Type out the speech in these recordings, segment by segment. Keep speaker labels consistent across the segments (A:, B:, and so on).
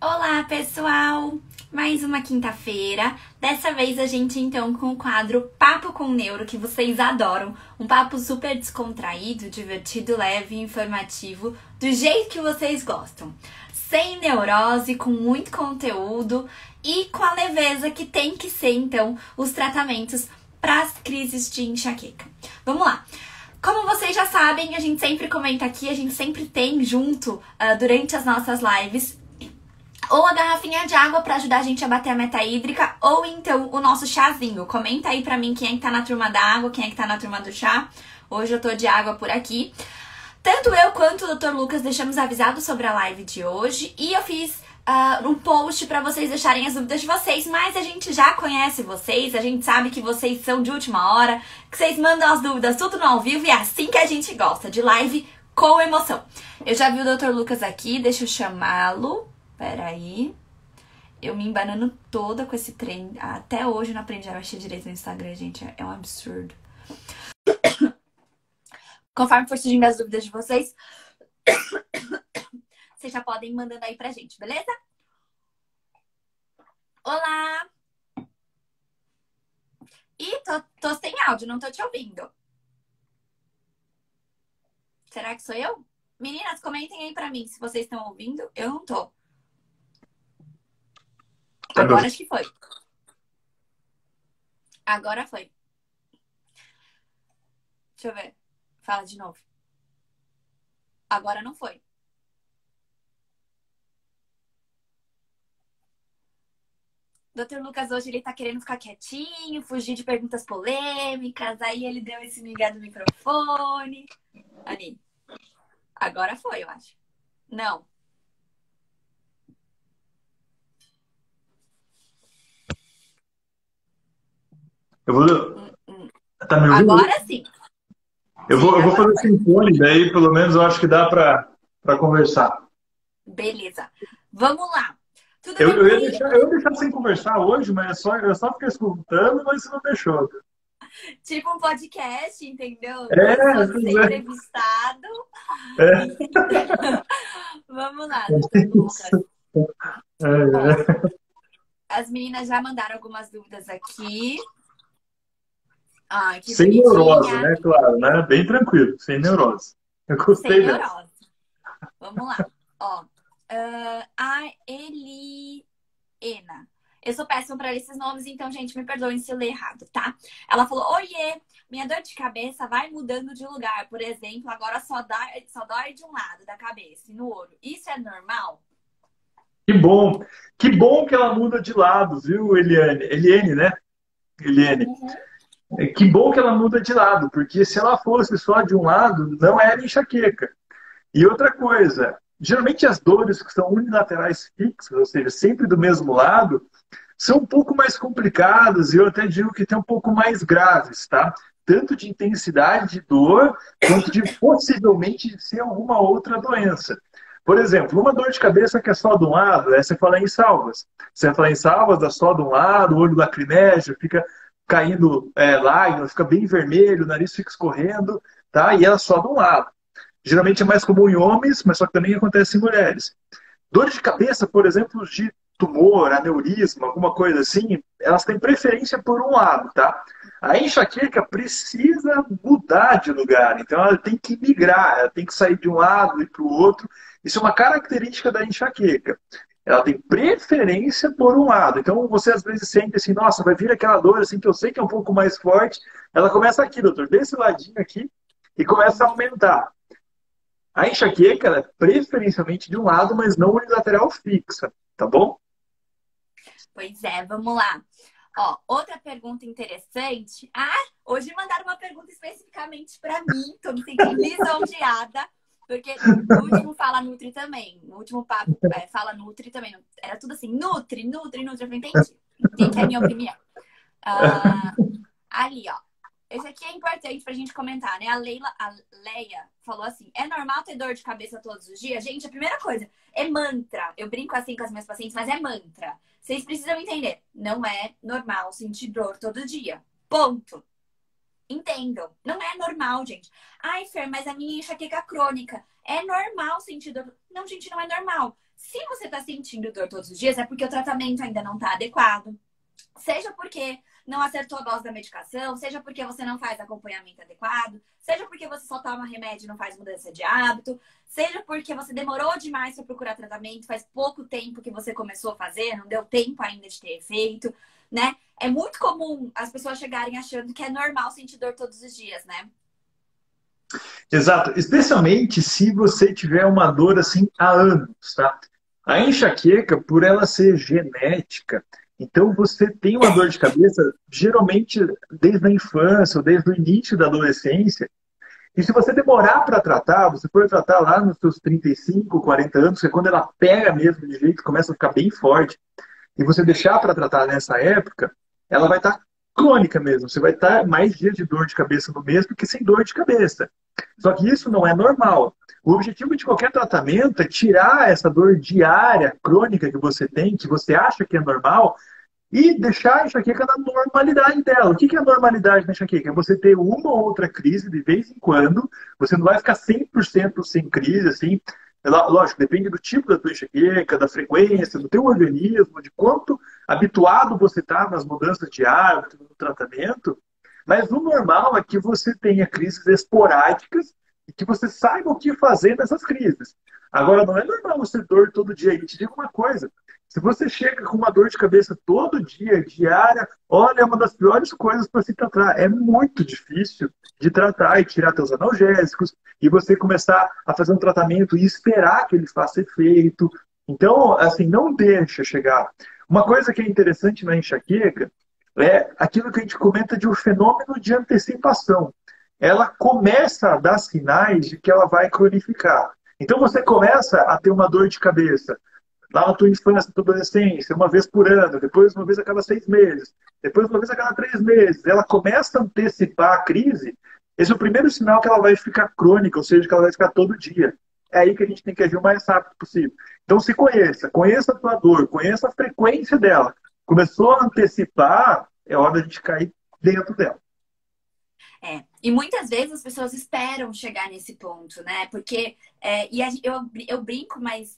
A: Olá, pessoal! Mais uma quinta-feira. Dessa vez a gente então com o quadro Papo com Neuro, que vocês adoram. Um papo super descontraído, divertido, leve e informativo, do jeito que vocês gostam. Sem neurose, com muito conteúdo e com a leveza que tem que ser então os tratamentos para as crises de enxaqueca. Vamos lá! Como vocês já sabem, a gente sempre comenta aqui, a gente sempre tem junto durante as nossas lives ou a garrafinha de água pra ajudar a gente a bater a meta hídrica, ou então o nosso chazinho. Comenta aí pra mim quem é que tá na turma da água, quem é que tá na turma do chá. Hoje eu tô de água por aqui. Tanto eu quanto o Dr. Lucas deixamos avisado sobre a live de hoje. E eu fiz um post pra vocês deixarem as dúvidas de vocês. Mas a gente já conhece vocês, a gente sabe que vocês são de última hora, que vocês mandam as dúvidas tudo no ao vivo. E é assim que a gente gosta, de live com emoção. Eu já vi o Dr. Lucas aqui, deixa eu chamá-lo. Peraí. Eu me embanando toda com esse trem. Até hoje eu não aprendi a mexer direito no Instagram, gente. É um absurdo. Conforme for surgindo as dúvidas de vocês, vocês já podem ir mandando aí pra gente, beleza? Olá! Ih, tô sem áudio, não tô te ouvindo. Será que sou eu? Meninas, comentem aí pra mim se vocês estão ouvindo. Eu não tô. Agora acho que foi. Agora foi. Deixa eu ver. Fala de novo. Agora não foi. Dr. Lucas hoje ele tá querendo ficar quietinho, fugir de perguntas polêmicas. Aí ele deu esse migué do microfone. Ali. Agora foi, eu acho. Não.
B: Eu vou. Tá me ouvindo?
A: Agora sim.
B: Eu vou fazer sem fone, daí pelo menos eu acho que dá pra conversar.
A: Beleza. Vamos lá. Tudo
B: Eu
A: bem?
B: eu ia deixar sem conversar hoje, mas eu só fiquei escutando, mas você não deixou.
A: Tipo um podcast, entendeu?
B: É,
A: Eu sou
B: pois
A: ser
B: é.
A: entrevistado.
B: É.
A: Vamos lá, Dr. Lucas.
B: É,
A: Ó,
B: é.
A: as meninas já mandaram algumas dúvidas aqui. Ah, que
B: Sem neurose,
A: bonitinha.
B: né? Claro, né? Bem tranquilo, sem neurose. Eu
A: Sem
B: gostei dessa.
A: neurose. Vamos lá. Ó, a Eliena. Eu sou péssima para esses nomes, então, gente, me perdoem se eu ler errado, tá? Ela falou: Oiê, minha dor de cabeça vai mudando de lugar. Por exemplo, agora só dói de um lado da cabeça e no olho. Isso é normal?
B: Que bom. Que bom que ela muda de lados, viu, Eliane? Eliane, né? Eliane.
A: Uhum.
B: Que bom que ela muda de lado, porque se ela fosse só de um lado, não era enxaqueca. E outra coisa, geralmente as dores que são unilaterais fixas, ou seja, sempre do mesmo lado, são um pouco mais complicadas e eu até digo que tem um pouco mais graves, tá? Tanto de intensidade de dor, quanto de possivelmente ser alguma outra doença. Por exemplo, uma dor de cabeça que é só de um lado, é você falar em salvas. Você falar em salvas, dá só de um lado, o olho lacrimeja, fica caindo lágrimas, fica bem vermelho, o nariz fica escorrendo, tá? E ela só de um lado. Geralmente é mais comum em homens, mas só que também acontece em mulheres. Dores de cabeça, por exemplo, de tumor, aneurisma, alguma coisa assim, elas têm preferência por um lado, tá? A enxaqueca precisa mudar de lugar, então ela tem que migrar, ela tem que sair de um lado e para o outro. Isso é uma característica da enxaqueca. Ela tem preferência por um lado. Então você às vezes sente assim, nossa, vai vir aquela dor assim que eu sei que é um pouco mais forte. Ela começa aqui, doutor, desse ladinho aqui e começa a aumentar. A enxaqueca ela é preferencialmente de um lado, mas não unilateral fixa, tá bom?
A: Pois é, vamos lá. Ó, outra pergunta interessante. Ah, hoje mandaram uma pergunta especificamente para mim. Tô me sentindo lisonjeada. Porque no último Fala Nutri também. No último papo, Fala Nutri também. Era tudo assim, Nutri, Nutri, Nutri. Eu falei, entendi. Entendi que é a minha opinião. Ali, ó. Esse aqui é importante pra gente comentar, né? A Leia falou assim: é normal ter dor de cabeça todos os dias? Gente, a primeira coisa é mantra. Eu brinco assim com as minhas pacientes, mas é mantra. Vocês precisam entender. Não é normal sentir dor todo dia. Ponto. Entendam. Não é normal, gente. Ai, Fer, mas a minha enxaqueca crônica. É normal sentir dor. Não, gente, não é normal. Se você está sentindo dor todos os dias, é porque o tratamento ainda não está adequado. Seja porque não acertou a dose da medicação, seja porque você não faz acompanhamento adequado, seja porque você só toma remédio e não faz mudança de hábito, seja porque você demorou demais para procurar tratamento, faz pouco tempo que você começou a fazer, não deu tempo ainda de ter efeito, né? É muito comum as pessoas chegarem achando que é normal sentir dor todos os dias, né?
B: Exato, especialmente se você tiver uma dor assim há anos, tá? A enxaqueca, por ela ser genética, então você tem uma dor de cabeça geralmente desde a infância ou desde o início da adolescência. E se você demorar para tratar, você for tratar lá nos seus 35, 40 anos, que é quando ela pega mesmo de jeito, começa a ficar bem forte, e você deixar para tratar nessa época, ela vai estar crônica mesmo. Você vai estar mais dias de dor de cabeça no mês do que sem dor de cabeça. Só que isso não é normal. O objetivo de qualquer tratamento é tirar essa dor diária, crônica que você tem, que você acha que é normal, e deixar a enxaqueca na normalidade dela. O que é a normalidade da enxaqueca? É você ter uma ou outra crise de vez em quando. Você não vai ficar 100% sem crise, assim. Lógico, depende do tipo da tua enxaqueca, da frequência, do teu organismo, de quanto habituado você está nas mudanças de hábito, no tratamento. Mas o normal é que você tenha crises esporádicas e que você saiba o que fazer nessas crises. Agora, não é normal você ter dor todo dia. E te digo uma coisa, se você chega com uma dor de cabeça todo dia, diária, olha, é uma das piores coisas para se tratar. É muito difícil de tratar e tirar seus analgésicos e você começar a fazer um tratamento e esperar que ele faça efeito. Então, assim, não deixa chegar. Uma coisa que é interessante na enxaqueca é aquilo que a gente comenta de um fenômeno de antecipação. Ela começa a dar sinais de que ela vai cronificar. Então você começa a ter uma dor de cabeça lá na tua infância, na tua adolescência, uma vez por ano, depois uma vez a cada 6 meses, depois uma vez a cada 3 meses. Ela começa a antecipar a crise. Esse é o primeiro sinal que ela vai ficar crônica, ou seja, que ela vai ficar todo dia. É aí que a gente tem que agir o mais rápido possível. Então se conheça, conheça a tua dor, conheça a frequência dela. Começou a antecipar, é hora da gente cair dentro dela.
A: E muitas vezes as pessoas esperam chegar nesse ponto, né? Porque, eu brinco, mas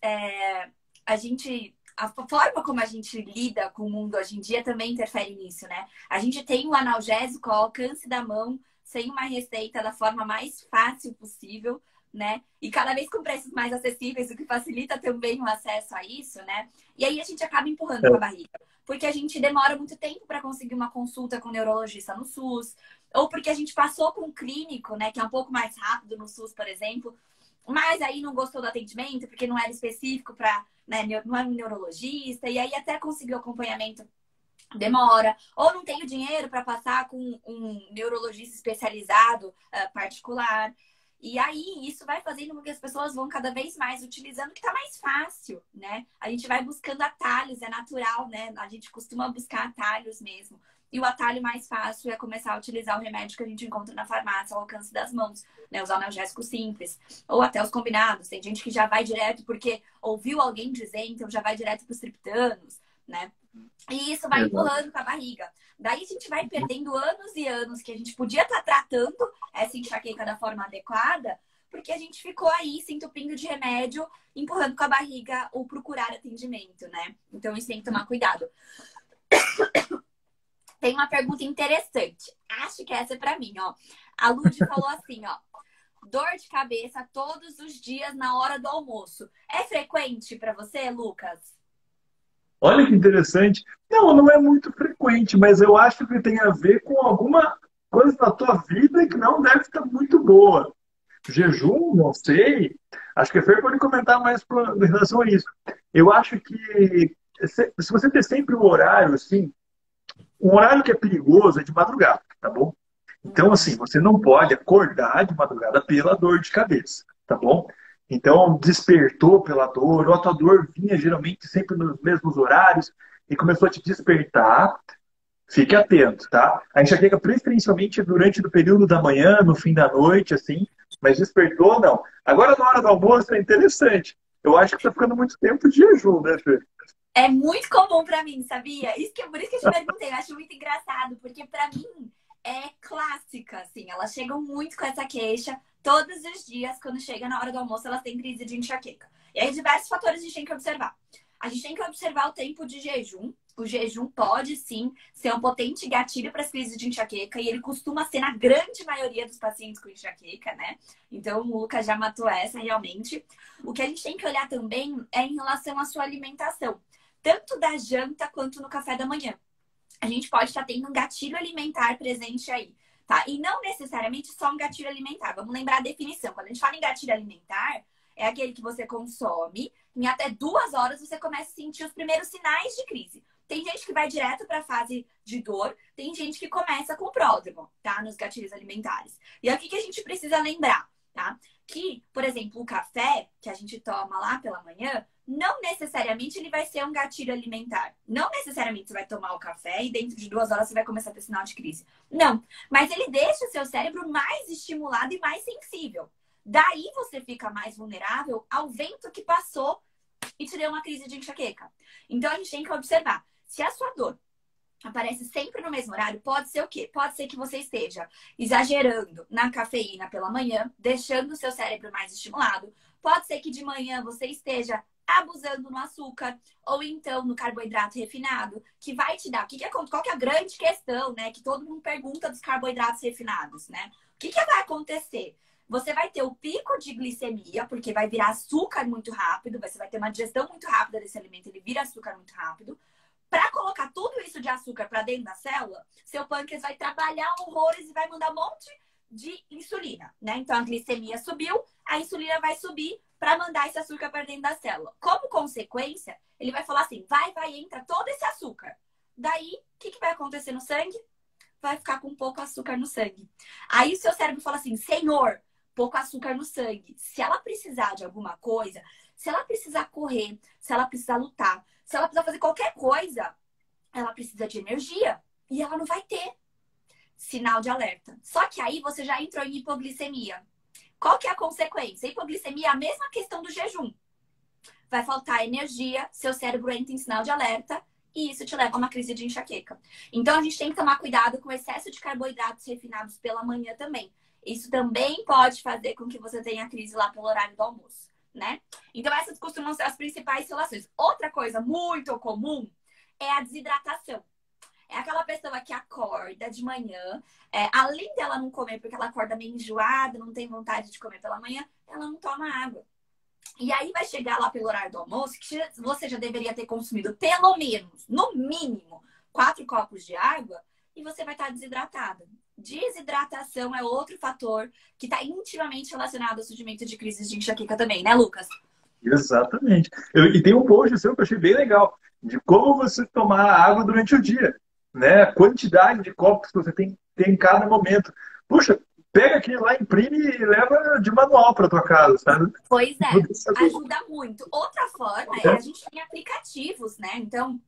A: a gente, a forma como a gente lida com o mundo hoje em dia também interfere nisso, né? A gente tem um analgésico ao alcance da mão, sem uma receita, da forma mais fácil possível, né? E cada vez com preços mais acessíveis, o que facilita também o acesso a isso, né? E aí a gente acaba empurrando com a barriga. Porque a gente demora muito tempo para conseguir uma consulta com o neurologista no SUS, ou porque a gente passou com um clínico, né, que é um pouco mais rápido no SUS, por exemplo, mas aí não gostou do atendimento, porque não era específico para, né, não é um neurologista, e aí até conseguir o acompanhamento demora, ou não tem o dinheiro para passar com um neurologista especializado particular. E aí, isso vai fazendo com que as pessoas vão cada vez mais utilizando o que está mais fácil, né? A gente vai buscando atalhos, é natural, né? A gente costuma buscar atalhos mesmo. E o atalho mais fácil é começar a utilizar o remédio que a gente encontra na farmácia ao alcance das mãos, né? Os analgésicos simples, ou até os combinados. Tem gente que já vai direto porque ouviu alguém dizer, então já vai direto para os triptanos, né? E isso vai empurrando com a barriga. Daí a gente vai perdendo anos e anos que a gente podia estar tratando essa enxaqueca da forma adequada, porque a gente ficou aí se entupindo de remédio, empurrando com a barriga ou procurar atendimento, né? Então isso tem que tomar cuidado. Tem uma pergunta interessante. Acho que essa é pra mim, ó. A Lud falou assim, ó. Dor de cabeça todos os dias na hora do almoço. É frequente pra você, Lucas?
B: Olha que interessante. Não, não é muito frequente, mas eu acho que tem a ver com alguma coisa na tua vida que não deve estar muito boa. Jejum, não sei. Acho que a Fer pode comentar mais em relação a isso. Eu acho que se você ter sempre um horário assim, um horário que é perigoso é de madrugada, tá bom? Então, assim, você não pode acordar de madrugada pela dor de cabeça, tá bom? Então, despertou pela dor, ou a tua dor vinha geralmente sempre nos mesmos horários e começou a te despertar, fique atento, tá? A enxaqueca preferencialmente durante o período da manhã, no fim da noite, assim, mas despertou, não. Agora, na hora do almoço, é interessante. Eu acho que tá ficando muito tempo de jejum, né, Fê?
A: É muito comum pra mim, sabia? Por isso que eu te perguntei, eu acho muito engraçado, porque pra mim é clássica, assim. Elas chegam muito com essa queixa. Todos os dias, quando chega na hora do almoço, elas têm crise de enxaqueca. E aí, diversos fatores a gente tem que observar. A gente tem que observar o tempo de jejum. O jejum pode, sim, ser um potente gatilho para as crises de enxaqueca. E ele costuma ser na grande maioria dos pacientes com enxaqueca, né? Então, o Lucas já matou essa, realmente. O que a gente tem que olhar também é em relação à sua alimentação. Tanto da janta quanto no café da manhã. A gente pode estar tendo um gatilho alimentar presente aí, tá? E não necessariamente só um gatilho alimentar. Vamos lembrar a definição. Quando a gente fala em gatilho alimentar, é aquele que você consome, em até 2 horas você começa a sentir os primeiros sinais de crise. Tem gente que vai direto para a fase de dor, tem gente que começa com o pródromo, tá? Nos gatilhos alimentares. E é o que a gente precisa lembrar, tá? Que, por exemplo, o café que a gente toma lá pela manhã, não necessariamente ele vai ser um gatilho alimentar. Não necessariamente você vai tomar o café e dentro de 2 horas você vai começar a ter sinal de crise. Não. Mas ele deixa o seu cérebro mais estimulado e mais sensível. Daí você fica mais vulnerável ao vento que passou e te deu uma crise de enxaqueca. Então a gente tem que observar. Se a sua dor aparece sempre no mesmo horário, pode ser o quê? Pode ser que você esteja exagerando na cafeína pela manhã, deixando o seu cérebro mais estimulado. Pode ser que de manhã você esteja abusando no açúcar ou então no carboidrato refinado, que vai te dar. Qual que é a grande questão, né? Que todo mundo pergunta dos carboidratos refinados, né? O que vai acontecer? Você vai ter o pico de glicemia, porque vai virar açúcar muito rápido, você vai ter uma digestão muito rápida desse alimento, ele vira açúcar muito rápido. Para colocar tudo isso de açúcar para dentro da célula, seu pâncreas vai trabalhar horrores e vai mandar um monte de insulina, né? Então a glicemia subiu, a insulina vai subir para mandar esse açúcar para dentro da célula. Como consequência, ele vai falar assim: vai, entra todo esse açúcar. Daí, o que vai acontecer no sangue? Vai ficar com pouco açúcar no sangue. Aí o seu cérebro fala assim: Senhor, pouco açúcar no sangue. Se ela precisar de alguma coisa, se ela precisar correr, se ela precisar lutar, se ela precisar fazer qualquer coisa, ela precisa de energia. E ela não vai ter. Sinal de alerta. Só que aí você já entrou em hipoglicemia. Qual que é a consequência? Hipoglicemia é a mesma questão do jejum. Vai faltar energia, seu cérebro entra em sinal de alerta e isso te leva a uma crise de enxaqueca. Então a gente tem que tomar cuidado com o excesso de carboidratos refinados pela manhã também. Isso também pode fazer com que você tenha crise lá pelo horário do almoço, né? Então essas costumam ser as principais relações. Outra coisa muito comum é a desidratação. É aquela pessoa que acorda de manhã, além dela não comer porque ela acorda meio enjoada, não tem vontade de comer pela manhã, ela não toma água. E aí vai chegar lá pelo horário do almoço, que você já deveria ter consumido pelo menos, no mínimo, 4 copos de água, e você vai estar desidratada. Desidratação é outro fator que está intimamente relacionado ao surgimento de crises de enxaqueca também, né, Lucas?
B: Exatamente. E tem um post seu que eu achei bem legal, de como você tomar água durante o dia, né? A quantidade de copos que você tem em cada momento. Puxa, pega aquilo lá, imprime e leva de manual para tua casa, sabe?
A: Pois é, ajuda muito. Outra forma é a gente tem aplicativos, né? Então,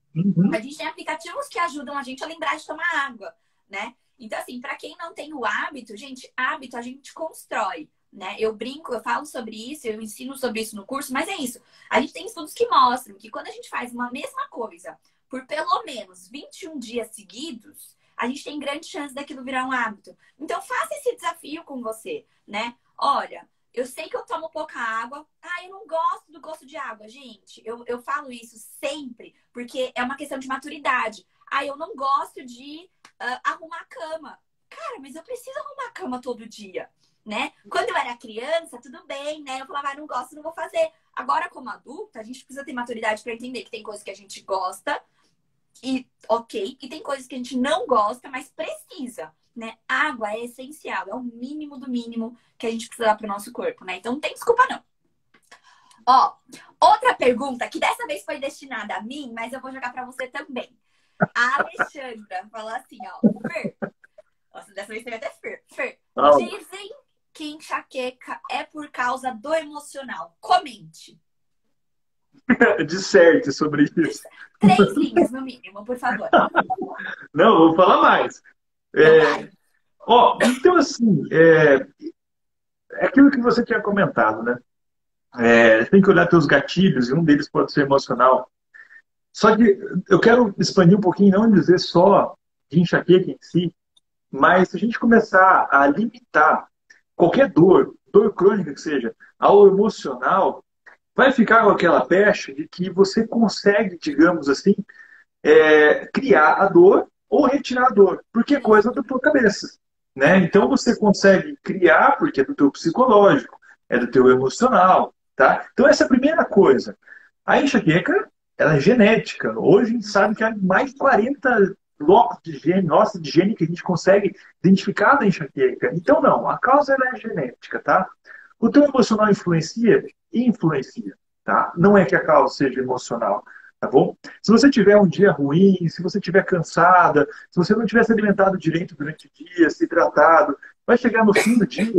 A: a gente tem aplicativos que ajudam a gente a lembrar de tomar água, né? Então, assim, para quem não tem o hábito, gente, hábito a gente constrói, né? Eu brinco, eu falo sobre isso, eu ensino sobre isso no curso, mas é isso. A gente tem estudos que mostram que quando a gente faz uma mesma coisa por pelo menos 21 dias seguidos, a gente tem grande chance daquilo virar um hábito. Então, faça esse desafio com você, né? Olha, eu sei que eu tomo pouca água. Ah, eu não gosto do gosto de água, gente. Eu falo isso sempre, porque é uma questão de maturidade. Ah, eu não gosto de arrumar a cama. Cara, mas eu preciso arrumar a cama todo dia, né? Quando eu era criança, tudo bem, né? Eu falava, não gosto, não vou fazer. Agora, como adulta, a gente precisa ter maturidade para entender que tem coisas que a gente gosta e ok, e tem coisas que a gente não gosta, mas precisa, né? Água é essencial, é o mínimo do mínimo que a gente precisa dar pro nosso corpo, né? Então não tem desculpa, não. Ó, outra pergunta que dessa vez foi destinada a mim, mas eu vou jogar para você também. A Alexandra falou assim, ó, Fer, nossa, dessa vez teve até Fer, dizem que enxaqueca é por causa do emocional. Comente.
B: Disserte sobre isso.
A: 3 linhas, no mínimo, por favor.
B: Não, vou falar mais. Então, assim, é aquilo que você tinha comentado, né? Tem que olhar teus gatilhos, e um deles pode ser emocional. Só que eu quero expandir um pouquinho, não dizer só de enxaqueca em si, Mas se a gente começar a limitar qualquer dor crônica que seja, ao emocional, vai ficar com aquela pecha de que você consegue, digamos assim, criar a dor ou retirar a dor, porque é coisa da tua cabeça, né? Então você consegue criar porque é do teu psicológico, é do teu emocional, tá? Então essa é a primeira coisa. A enxaqueca, ela é genética. Hoje a gente sabe que há mais de 40 blocos de gene, nossa, de gene que a gente consegue identificar da enxaqueca. Então não, a causa ela é genética, tá? O teu emocional influencia? Influencia, tá? Não é que a causa seja emocional, tá bom? Se você tiver um dia ruim, se você estiver cansada, se você não tiver se alimentado direito durante o dia, se hidratado, vai chegar no fim do dia,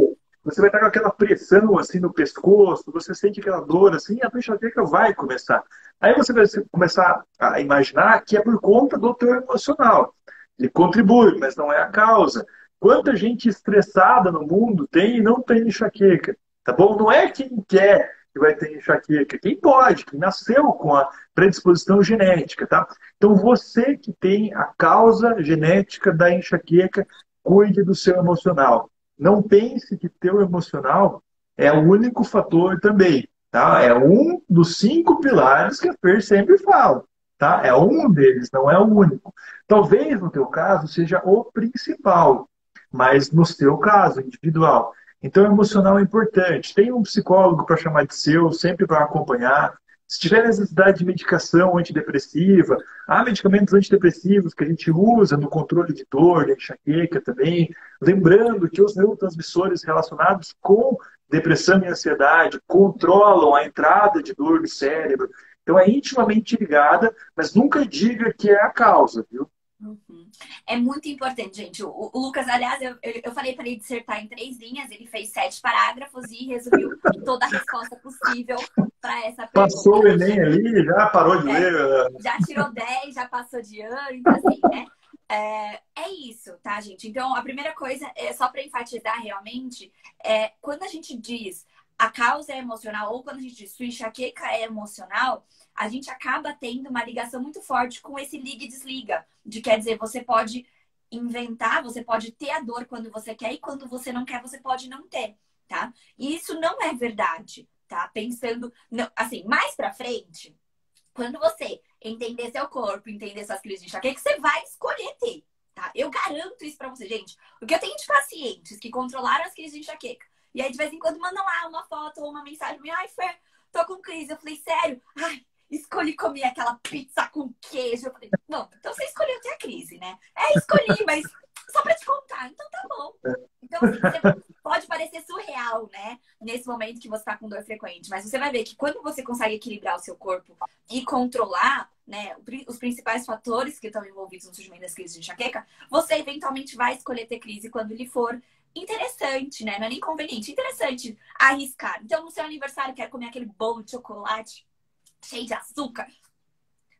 B: você vai estar com aquela pressão assim no pescoço, você sente aquela dor assim, a tua enxaqueca vai começar. Aí você vai começar a imaginar que é por conta do teu emocional. Ele contribui, mas não é a causa. Quanta gente estressada no mundo tem e não tem enxaqueca, tá bom? Não é quem quer que vai ter enxaqueca, quem pode, quem nasceu com a predisposição genética, tá? Então você que tem a causa genética da enxaqueca, cuide do seu emocional. Não pense que teu emocional é o único fator também, tá? É um dos 5 pilares que a Fer sempre fala, tá? É um deles, não é o único. Talvez no teu caso seja o principal, mas no seu caso individual. Então, o emocional é importante. Tem um psicólogo para chamar de seu, sempre para acompanhar. Se tiver necessidade de medicação antidepressiva, há medicamentos antidepressivos que a gente usa no controle de dor, de enxaqueca também. Lembrando que os neurotransmissores relacionados com depressão e ansiedade controlam a entrada de dor no cérebro. Então é intimamente ligada, mas nunca diga que é a causa, viu?
A: Uhum. É muito importante, gente. O Lucas, aliás, eu falei para ele dissertar em 3 linhas, ele fez 7 parágrafos e resumiu toda a resposta possível para essa pergunta.
B: Passou o Enem ali, já parou de ler.
A: Já tirou 10, já passou de ano, então assim, né? É isso, tá, gente? Então, a primeira coisa, só para enfatizar realmente, quando a gente diz a causa é emocional, ou quando a gente diz sua enxaqueca é emocional, a gente acaba tendo uma ligação muito forte com esse liga e desliga. De quer dizer, você pode inventar, você pode ter a dor quando você quer e quando você não quer, você pode não ter, tá? E isso não é verdade, tá? Pensando, assim, mais pra frente, quando você entender seu corpo, entender suas crises de enxaqueca, você vai escolher ter, tá? Eu garanto isso pra você, gente. Porque eu tenho de pacientes que controlaram as crises de enxaqueca. E aí, de vez em quando, mandam lá uma foto ou uma mensagem. Ai, Fer, tô com crise. Eu falei, sério? Ai, escolhi comer aquela pizza com queijo. Eu falei, bom, então você escolheu ter a crise, né? Escolhi, mas só pra te contar. Então tá bom. Então, assim, você pode parecer surreal, né? Nesse momento que você tá com dor frequente. Mas você vai ver que quando você consegue equilibrar o seu corpo e controlar, né, os principais fatores que estão envolvidos no surgimento das crises de enxaqueca, você eventualmente vai escolher ter crise quando lhe for interessante, né? Não é nem conveniente, interessante arriscar. Então, no seu aniversário, quer comer aquele bolo de chocolate cheio de açúcar,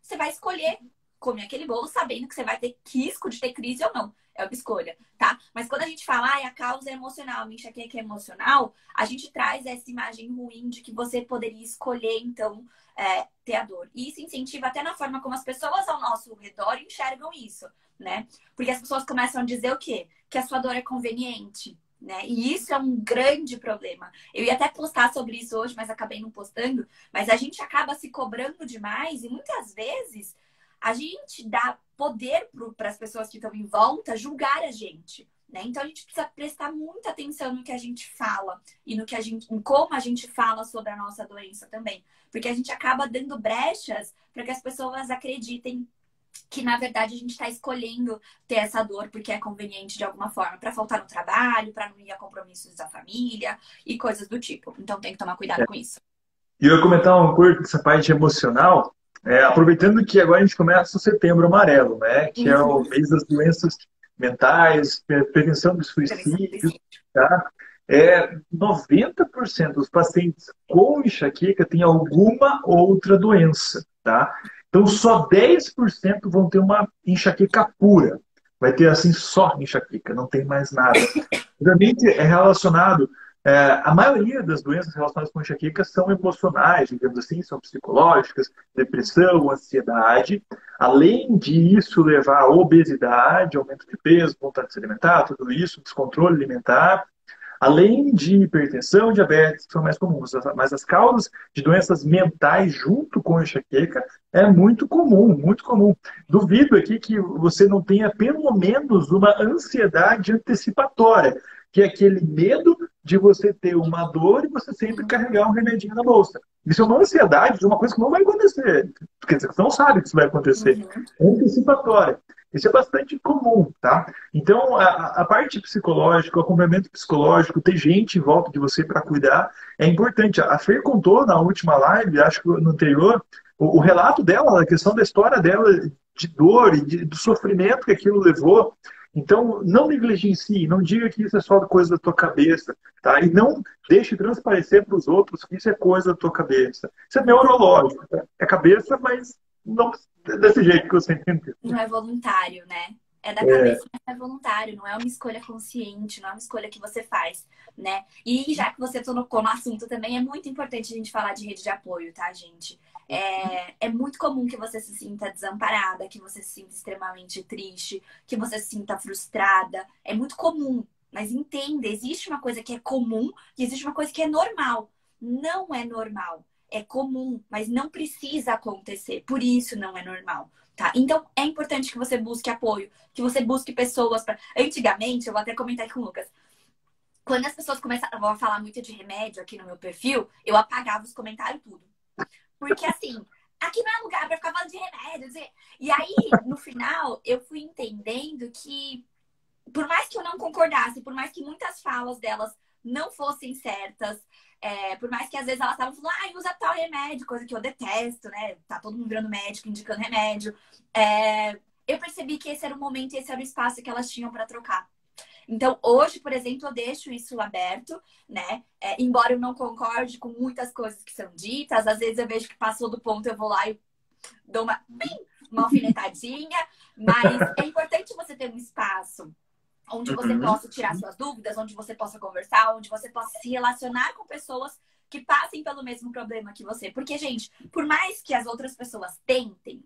A: você vai escolher comer aquele bolo sabendo que você vai ter risco de ter crise ou não. É uma escolha, tá? Mas quando a gente fala, a causa é emocional, a enxaqueca é emocional, a gente traz essa imagem ruim de que você poderia escolher, então, ter a dor. E isso incentiva até na forma como as pessoas ao nosso redor enxergam isso, né? Porque as pessoas começam a dizer o quê? Que a sua dor é conveniente, né? E isso é um grande problema. Eu ia até postar sobre isso hoje, mas acabei não postando. Mas a gente acaba se cobrando demais e muitas vezes a gente dá poder para as pessoas que estão em volta julgar a gente, né? Então a gente precisa prestar muita atenção no que a gente fala e no que em como a gente fala sobre a nossa doença também, porque a gente acaba dando brechas para que as pessoas acreditem que, na verdade, a gente está escolhendo ter essa dor porque é conveniente de alguma forma, para faltar no trabalho, para não ir a compromissos da família e coisas do tipo. Então, tem que tomar cuidado com isso.
B: E eu ia comentar uma coisa dessa parte emocional, aproveitando que agora a gente começa o Setembro Amarelo, né? Que é o mês das doenças mentais, prevenção do suicídio, tá? 90% dos pacientes com enxaqueca têm alguma outra doença, tá? Então, só 10% vão ter uma enxaqueca pura. Vai ter, assim, só enxaqueca, não tem mais nada. Geralmente é relacionado A maioria das doenças relacionadas com enxaqueca são emocionais, digamos assim, são psicológicas, depressão, ansiedade. Além disso, levar a obesidade, aumento de peso, vontade de se alimentar, tudo isso, descontrole alimentar. Além de hipertensão, diabetes, que são mais comuns. Mas as causas de doenças mentais junto com enxaqueca é muito comum, muito comum. Duvido aqui que você não tenha pelo menos uma ansiedade antecipatória, que é aquele medo de você ter uma dor e você sempre carregar um remedinho na bolsa. Isso é uma ansiedade de uma coisa que não vai acontecer. Quer dizer, você não sabe que isso vai acontecer.
A: Uhum.
B: É antecipatória. Isso é bastante comum, tá? Então, a parte psicológica, o acompanhamento psicológico, ter gente em volta de você para cuidar, é importante. A Fer contou na última live, acho que no anterior, o relato dela, a questão da história dela de dor e do sofrimento que aquilo levou. Então, não negligencie, não diga que isso é só coisa da tua cabeça, tá? E não deixe transparecer para os outros que isso é coisa da tua cabeça. Isso é neurológico, tá? É cabeça, mas não desse jeito que você entendeu.
A: Não é voluntário, né? É da
B: É,
A: cabeça, mas não é voluntário, não é uma escolha consciente, não é uma escolha que você faz, né? E já que você tocou no assunto também, é muito importante a gente falar de rede de apoio, tá, gente? É muito comum que você se sinta desamparada, que você se sinta extremamente triste, que você se sinta frustrada. É muito comum, mas entenda, existe uma coisa que é comum e existe uma coisa que é normal. Não é normal. É comum, mas não precisa acontecer. Por isso não é normal. Tá? Então, é importante que você busque apoio, que você busque pessoas para. Antigamente, eu vou até comentar aqui com o Lucas, quando as pessoas começavam a falar muito de remédio aqui no meu perfil, eu apagava os comentários tudo. Porque assim, aqui não é lugar para ficar falando de remédio. E aí, no final, eu fui entendendo que, por mais que eu não concordasse, por mais que muitas falas delas não fossem certas, por mais que às vezes elas estavam falando, usa tal remédio, coisa que eu detesto, né? Tá todo mundo virando médico, indicando remédio. Eu percebi que esse era o momento e esse era o espaço que elas tinham para trocar. Então, hoje, por exemplo, eu deixo isso aberto, né? Embora eu não concorde com muitas coisas que são ditas, às vezes eu vejo que passou do ponto, eu vou lá e dou uma alfinetadinha, mas é importante você ter um espaço onde você
B: uhum.
A: possa tirar suas dúvidas, onde você possa conversar, onde você possa se relacionar com pessoas que passem pelo mesmo problema que você. Porque, gente, por mais que as outras pessoas tentem,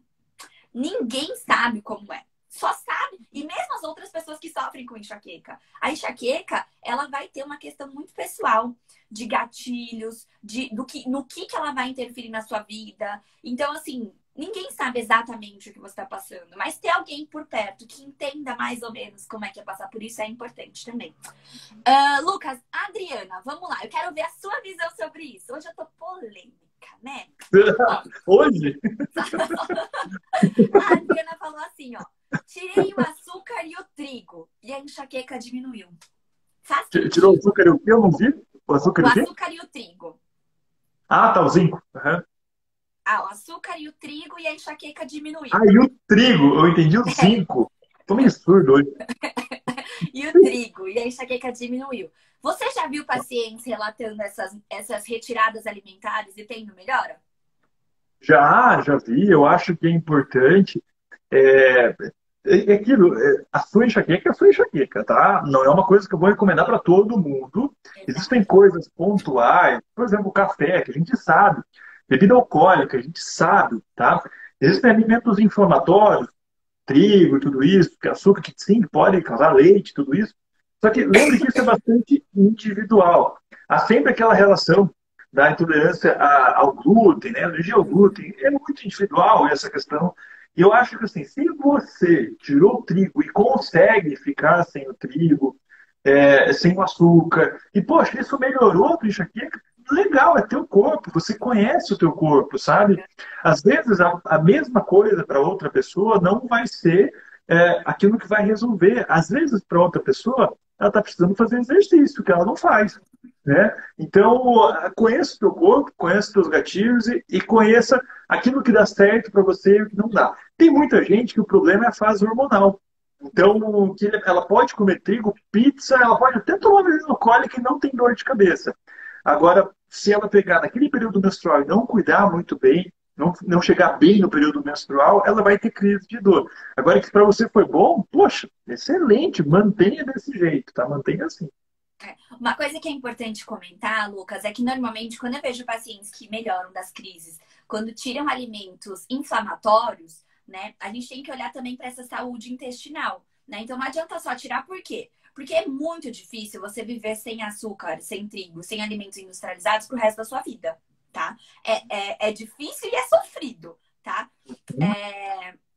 A: ninguém sabe como é. Só sabe. E mesmo as outras pessoas que sofrem com enxaqueca. A enxaqueca, ela vai ter uma questão muito pessoal de gatilhos, no que ela vai interferir na sua vida. Então, assim, ninguém sabe exatamente o que você está passando. Mas ter alguém por perto que entenda mais ou menos como é que é passar por isso é importante também. Lucas, Adriana, vamos lá. Eu quero ver a sua visão sobre isso. Hoje eu tô polêmica, né? Ó,
B: Hoje?
A: a Adriana falou assim, ó. Tirei o açúcar e o trigo e a enxaqueca diminuiu. Faz
B: Tirou o
A: sentido?
B: açúcar e o quê? Eu não vi. O açúcar
A: O
B: e o quê?
A: açúcar e o trigo.
B: Ah, tá, o zinco. Uhum.
A: O açúcar e o trigo e a enxaqueca
B: Ah,
A: diminuiu.
B: e o trigo. Eu entendi o zinco. Tô meio surdo hoje.
A: E o trigo e a enxaqueca diminuiu. Você já viu pacientes relatando essas retiradas alimentares e tendo melhora?
B: Já vi. Eu acho que é importante. É, é aquilo. A sua enxaqueca é a sua enxaqueca, tá? Não é uma coisa que eu vou recomendar para todo mundo. Existem
A: Exato.
B: coisas pontuais. Por exemplo, o café, que a gente sabe. Bebida alcoólica, a gente sabe, tá? Existem alimentos inflamatórios, trigo e tudo isso, que açúcar que sim, pode causar leite, tudo isso. Só que lembre que isso é bastante individual. Há sempre aquela relação da intolerância ao glúten, né? Alergia ao glúten. É muito individual essa questão. E eu acho que assim, se você tirou o trigo e consegue ficar sem o trigo, sem o açúcar, e poxa, isso melhorou a tua enxaqueca, legal, é teu corpo, você conhece o teu corpo, sabe? Às vezes a mesma coisa para outra pessoa não vai ser aquilo que vai resolver. Às vezes, para outra pessoa, ela está precisando fazer exercício, que ela não faz. Né? Então, conheça o teu corpo, conheça os teus gatilhos e conheça aquilo que dá certo para você e o que não dá. Tem muita gente que o problema é a fase hormonal. Então, ela pode comer trigo, pizza, ela pode até tomar bebida alcoólica e não tem dor de cabeça. Agora, se ela pegar naquele período menstrual e não cuidar muito bem, não chegar bem no período menstrual, ela vai ter crise de dor. Agora, que para você foi bom, poxa, excelente, mantenha desse jeito, tá? Mantenha assim.
A: Uma coisa que é importante comentar, Lucas, é que normalmente quando eu vejo pacientes que melhoram das crises, quando tiram alimentos inflamatórios, né, a gente tem que olhar também para essa saúde intestinal, né? Então não adianta só tirar por quê? Porque é muito difícil você viver sem açúcar, sem trigo, sem alimentos industrializados pro resto da sua vida, tá? É difícil e é sofrido, tá?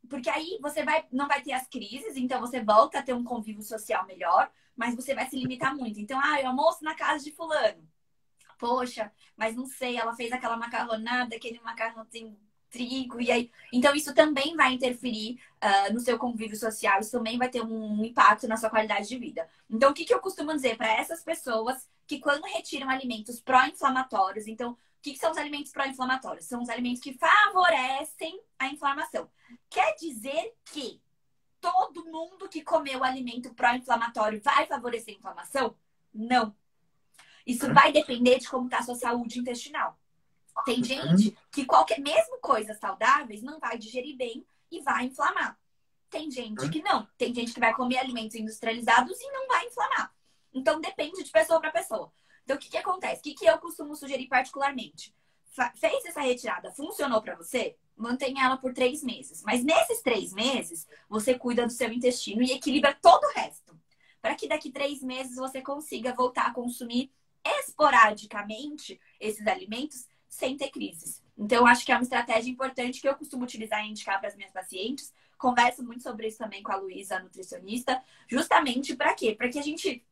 A: Porque aí você não vai ter as crises, então você volta a ter um convívio social melhor, mas você vai se limitar muito. Então, eu almoço na casa de fulano. Poxa, mas não sei, ela fez aquela macarronada, aquele macarrão sem trigo, e aí. Então, isso também vai interferir no seu convívio social, isso também vai ter um impacto na sua qualidade de vida. Então, o que eu costumo dizer para essas pessoas que, quando retiram alimentos pró-inflamatórios, então, o que são os alimentos pró-inflamatórios? São os alimentos que favorecem a inflamação. Quer dizer que todo mundo que comeu alimento pró-inflamatório vai favorecer a inflamação? Não. Isso vai depender de como está a sua saúde intestinal. Tem gente que mesmo coisas saudáveis, não vai digerir bem e vai inflamar. Tem gente que não. Tem gente que vai comer alimentos industrializados e não vai inflamar. Então, depende de pessoa para pessoa. Então, o que acontece? O que eu costumo sugerir particularmente? Fez essa retirada, funcionou para você? Mantenha ela por 3 meses. Mas nesses 3 meses, você cuida do seu intestino e equilibra todo o resto. Para que daqui 3 meses você consiga voltar a consumir esporadicamente esses alimentos sem ter crises. Então, acho que é uma estratégia importante que eu costumo utilizar e indicar para as minhas pacientes. Converso muito sobre isso também com a Luísa, a nutricionista. Justamente para quê? Para que a gente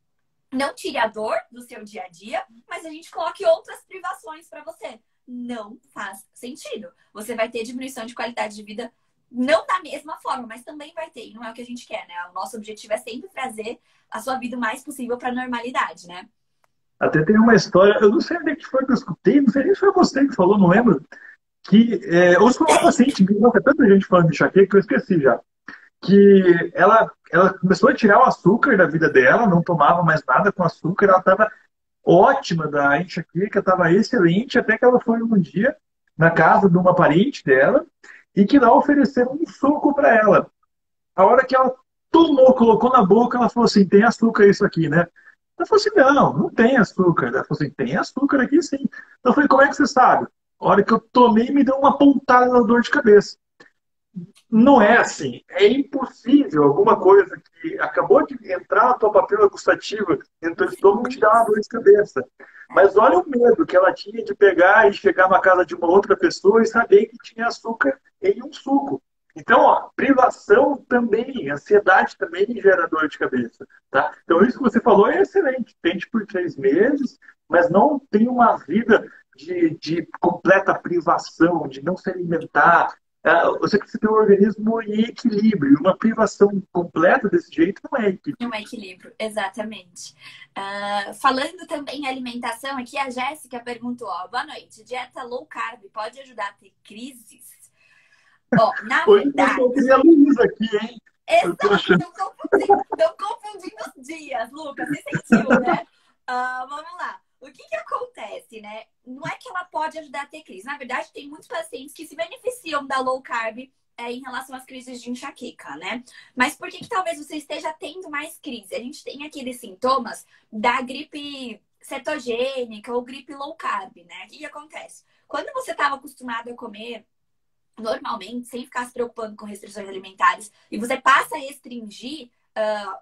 A: não tire a dor do seu dia a dia, mas a gente coloque outras privações para você. Não faz sentido. Você vai ter diminuição de qualidade de vida, não da mesma forma, mas também vai ter. E não é o que a gente quer, né? O nosso objetivo é sempre trazer a sua vida o mais possível para a normalidade, né?
B: Até tem uma história, eu não sei onde é que foi que eu escutei, não sei nem se foi você que falou, não lembro, que, ou se foi uma paciente, tem tanta gente falando de enxaqueca que eu esqueci já, que ela começou a tirar o açúcar da vida dela, não tomava mais nada com açúcar, ela estava ótima da enxaqueca, estava excelente, até que ela foi um dia na casa de uma parente dela e que lá ofereceram um suco para ela. A hora que ela tomou, colocou na boca, ela falou assim, tem açúcar isso aqui, né? Ela falou assim, não, não tem açúcar. Ela falou assim, tem açúcar aqui sim. Eu falei, como é que você sabe? A hora que eu tomei, me deu uma pontada na dor de cabeça. Não é assim. É impossível alguma coisa que acabou de entrar na tua papila gustativa dentro do teu estômago te dar uma dor de cabeça. Mas olha o medo que ela tinha de pegar e chegar na casa de uma outra pessoa e saber que tinha açúcar em um suco. Então, ó, privação também, ansiedade também gera dor de cabeça. Tá? Então, isso que você falou é excelente. Tente por 3 meses, mas não tem uma vida de completa privação, de não se alimentar, você precisa ter um organismo em equilíbrio. Uma privação completa desse jeito não é equilíbrio.
A: Não é equilíbrio, exatamente. Falando também em alimentação, aqui a Jéssica perguntou, boa noite, dieta low carb pode ajudar a ter crises? Na verdade...
B: Eu queria a Luísa aqui, hein?
A: Exato, estão confundindo os dias, Lucas, você sentiu, né? Vamos lá. O que acontece, né? Não é que ela pode ajudar a ter crise. Na verdade, tem muitos pacientes que se beneficiam da low carb em relação às crises de enxaqueca, né? Mas por que talvez você esteja tendo mais crise? A gente tem aqueles sintomas da gripe cetogênica ou gripe low carb, né? O que acontece? Quando você estava acostumado a comer normalmente, sem ficar se preocupando com restrições alimentares, e você passa a restringir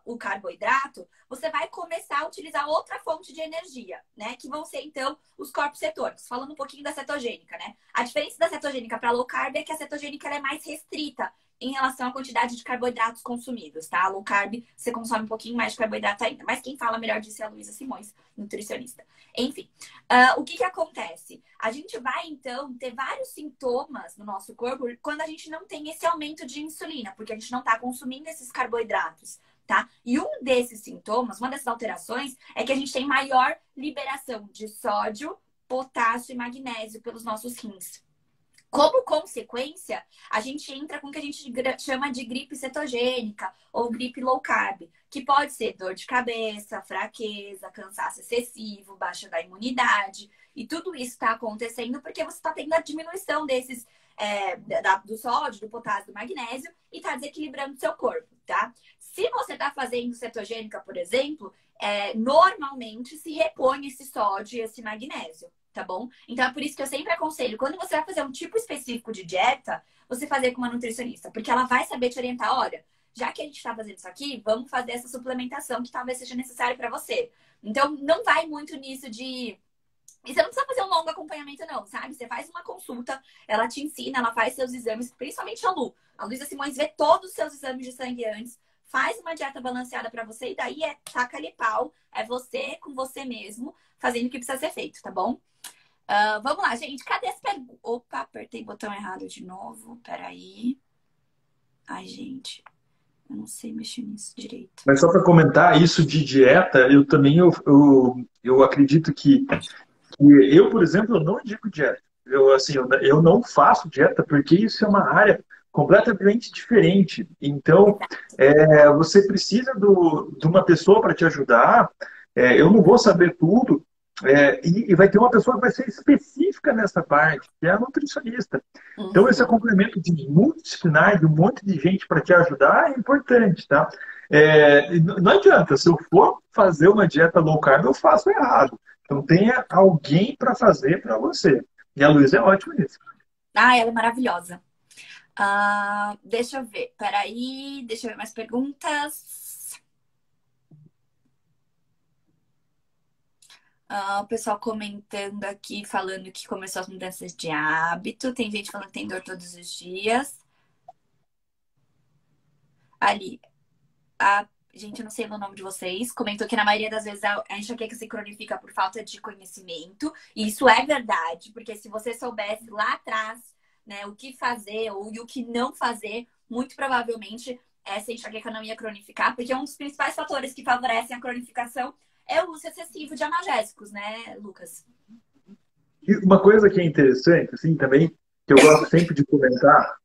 A: o carboidrato, você vai começar a utilizar outra fonte de energia, né? Que vão ser, então, os corpos cetônicos. Falando um pouquinho da cetogênica, né? A diferença da cetogênica para low carb é que a cetogênica ela é mais restrita em relação à quantidade de carboidratos consumidos, tá? A low carb, você consome um pouquinho mais de carboidrato ainda. Mas quem fala melhor disso é a Luísa Simões, nutricionista. Enfim, o que acontece? A gente vai, então, ter vários sintomas no nosso corpo quando a gente não tem esse aumento de insulina, porque a gente não está consumindo esses carboidratos, tá? E um desses sintomas, uma dessas alterações, é que a gente tem maior liberação de sódio, potássio e magnésio pelos nossos rins. Como consequência, a gente entra com o que a gente chama de gripe cetogênica ou gripe low carb, que pode ser dor de cabeça, fraqueza, cansaço excessivo, baixa da imunidade. E tudo isso está acontecendo porque você está tendo a diminuição desses do sódio, do potássio, do magnésio e está desequilibrando o seu corpo, tá? Se você está fazendo cetogênica, por exemplo, normalmente se repõe esse sódio e esse magnésio, tá bom? Então é por isso que eu sempre aconselho, quando você vai fazer um tipo específico de dieta, você fazer com uma nutricionista, porque ela vai saber te orientar, olha, já que a gente está fazendo isso aqui, vamos fazer essa suplementação que talvez seja necessário para você. Então não vai muito nisso de... E você não precisa fazer um longo acompanhamento, não, sabe? Você faz uma consulta, ela te ensina, ela faz seus exames, principalmente a Lu. A Luísa Simões vê todos os seus exames de sangue antes, faz uma dieta balanceada pra você e daí taca-lhe pau. É você com você mesmo fazendo o que precisa ser feito, tá bom? Vamos lá, gente. Cadê as perguntas? Opa, apertei o botão errado de novo. Peraí. Ai, gente. Eu não sei mexer nisso direito.
B: Mas só para comentar isso de dieta, eu também eu acredito que eu, por exemplo, eu não indico dieta. Eu, assim, eu não faço dieta porque isso é uma área completamente diferente. Então, você precisa de uma pessoa para te ajudar. Eu não vou saber tudo. E vai ter uma pessoa que vai ser específica nessa parte, que é a nutricionista. Então, esse complemento de multidisciplinar, de um monte de gente para te ajudar, é importante, tá? Não adianta, se eu for fazer uma dieta low carb, eu faço errado. Então, tenha alguém para fazer para você. E a Luísa é ótima nisso.
A: Ah, ela é maravilhosa. Deixa eu ver. Peraí, deixa eu ver mais perguntas. O pessoal comentando aqui, falando que começou as mudanças de hábito. Tem gente falando que tem dor todos os dias. Ali, gente, eu não sei o nome de vocês, comentou que na maioria das vezes a enxaqueca se cronifica por falta de conhecimento. E isso é verdade, porque se você soubesse lá atrás, né, o que fazer ou o que não fazer, muito provavelmente essa enxaqueca não ia cronificar, porque um dos principais fatores que favorecem a cronificação é o uso excessivo de analgésicos, né, Lucas?
B: E uma coisa que é interessante, assim, também, que eu gosto sempre de comentar,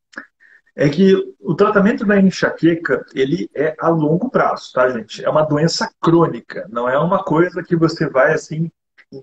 B: é que o tratamento da enxaqueca, ele é a longo prazo, tá, gente? É uma doença crônica, não é uma coisa que você vai, assim,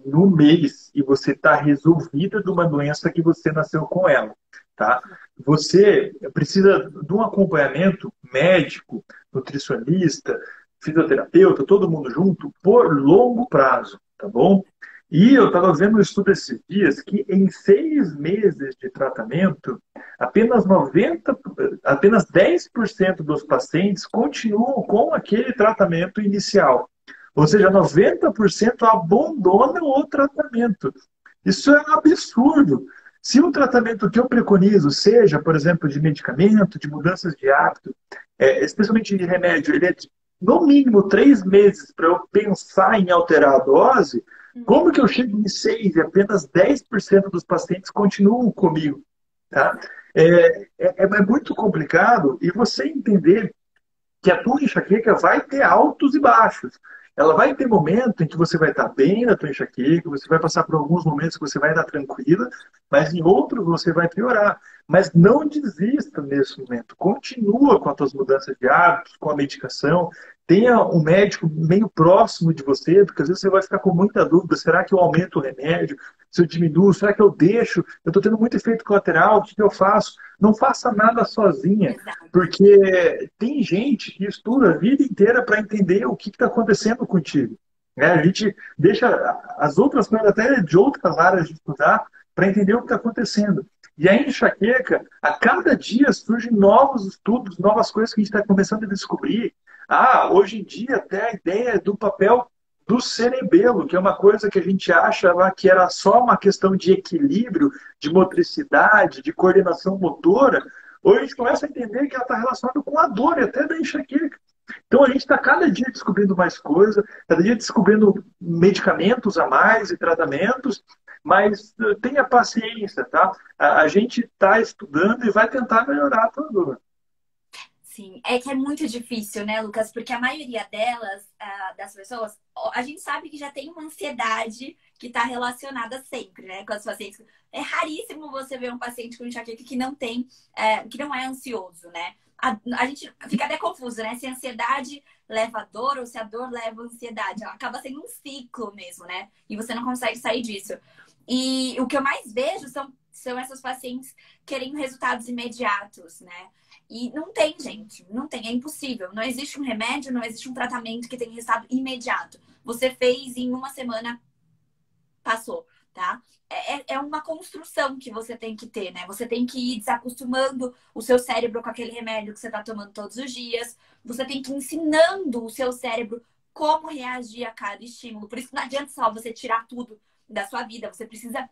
B: no mês e você está resolvida de uma doença que você nasceu com ela, tá? Você precisa de um acompanhamento médico, nutricionista, fisioterapeuta, todo mundo junto, por longo prazo, tá bom? E eu estava vendo um estudo esses dias que em 6 meses de tratamento, apenas 10% dos pacientes continuam com aquele tratamento inicial. Ou seja, 90% abandonam o tratamento. Isso é um absurdo. Se o tratamento que eu preconizo seja, por exemplo, de medicamento, de mudanças de hábito, especialmente de remédio, ele é de, no mínimo 3 meses para eu pensar em alterar a dose, como que eu chego em 6 e apenas 10% dos pacientes continuam comigo? Tá? É muito complicado e você entender que a tua enxaqueca vai ter altos e baixos. Ela vai ter momento em que você vai estar bem na tua enxaqueca, você vai passar por alguns momentos que você vai estar tranquila, mas em outros você vai piorar. Mas não desista nesse momento. Continua com as tuas mudanças de hábitos, com a medicação. Tenha um médico meio próximo de você, porque às vezes você vai ficar com muita dúvida. Será que eu aumento o remédio? Se eu diminuo? Será que eu deixo? Eu estou tendo muito efeito colateral, o que eu faço? Não faça nada sozinha, porque tem gente que estuda a vida inteira para entender o que está acontecendo contigo. A gente deixa as outras coisas até de outras áreas de estudar para entender o que está acontecendo. E a enxaqueca, a cada dia surgem novos estudos, novas coisas que a gente está começando a descobrir. Hoje em dia até a ideia do papel do cerebelo, que é uma coisa que a gente acha lá que era só uma questão de equilíbrio, de motricidade, de coordenação motora. Hoje a gente começa a entender que ela está relacionada com a dor e até da enxaqueca. Então a gente está cada dia descobrindo mais coisas, cada dia descobrindo medicamentos a mais e tratamentos, mas tenha paciência, tá? A gente está estudando e vai tentar melhorar a tua dor.
A: Sim, é que é muito difícil, né, Lucas? Porque a maioria delas, das pessoas, a gente sabe que já tem uma ansiedade que está relacionada sempre, né, com as pacientes. É raríssimo você ver um paciente com enxaqueca que não tem, que não é ansioso, né? A gente fica até confuso, né? Se a ansiedade leva a dor ou se a dor leva a ansiedade. Acaba sendo um ciclo mesmo, né? E você não consegue sair disso. E o que eu mais vejo são são essas pacientes querendo resultados imediatos, né? E não tem, gente, não tem, é impossível. Não existe um remédio, não existe um tratamento que tenha resultado imediato. Você fez em uma semana, passou, tá? É uma construção que você tem que ter, né? Você tem que ir desacostumando o seu cérebro com aquele remédio que você tá tomando todos os dias. Você tem que ir ensinando o seu cérebro como reagir a cada estímulo. Por isso que não adianta só você tirar tudo da sua vida. Você precisa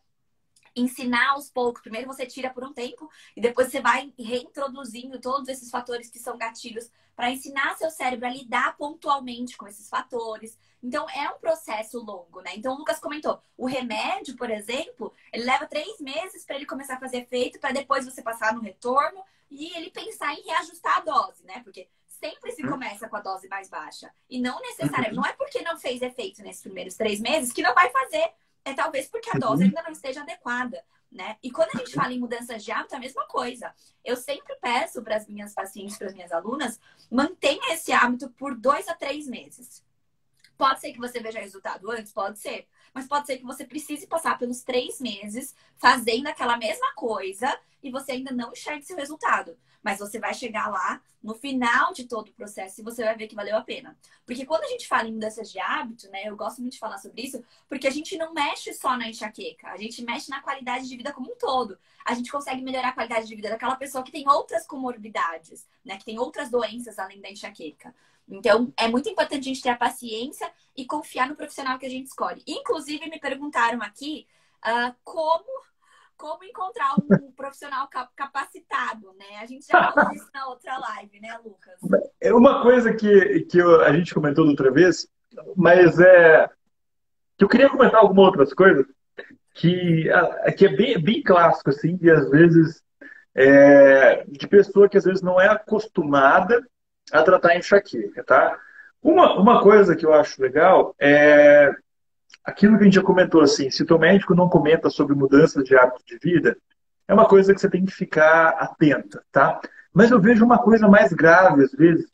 A: ensinar aos poucos. Primeiro você tira por um tempo e depois você vai reintroduzindo todos esses fatores que são gatilhos para ensinar seu cérebro a lidar pontualmente com esses fatores. Então é um processo longo, né? Então o Lucas comentou, o remédio, por exemplo, ele leva 3 meses para ele começar a fazer efeito, para depois você passar no retorno e ele pensar em reajustar a dose, né? Porque sempre se começa com a dose mais baixa. E não necessariamente, não é porque não fez efeito nesses primeiros 3 meses que não vai fazer. É talvez porque a dose ainda não esteja adequada, né? E quando a gente fala em mudanças de hábito, é a mesma coisa. Eu sempre peço para as minhas pacientes, para as minhas alunas, mantenha esse hábito por 2 a 3 meses. Pode ser que você veja resultado antes, pode ser. Mas pode ser que você precise passar pelos 3 meses fazendo aquela mesma coisa e você ainda não enxergue seu resultado. Mas você vai chegar lá no final de todo o processo e você vai ver que valeu a pena. Porque quando a gente fala em mudanças de hábito, né? Eu gosto muito de falar sobre isso, porque a gente não mexe só na enxaqueca, a gente mexe na qualidade de vida como um todo. A gente consegue melhorar a qualidade de vida daquela pessoa que tem outras comorbidades, né? Que tem outras doenças além da enxaqueca. Então, é muito importante a gente ter a paciência e confiar no profissional que a gente escolhe. Inclusive, me perguntaram aqui como encontrar um profissional capacitado, né? A gente já falou isso na outra live, né, Lucas?
B: É uma coisa a gente comentou da outra vez, mas que eu queria comentar algumas outras coisas que é bem clássico, assim, e às vezes de pessoa que às vezes não é acostumada a tratar enxaqueca, tá? Uma coisa que eu acho legal é aquilo que a gente já comentou, assim, se o teu médico não comenta sobre mudanças de hábito de vida, é uma coisa que você tem que ficar atenta, tá? Mas eu vejo uma coisa mais grave, às vezes,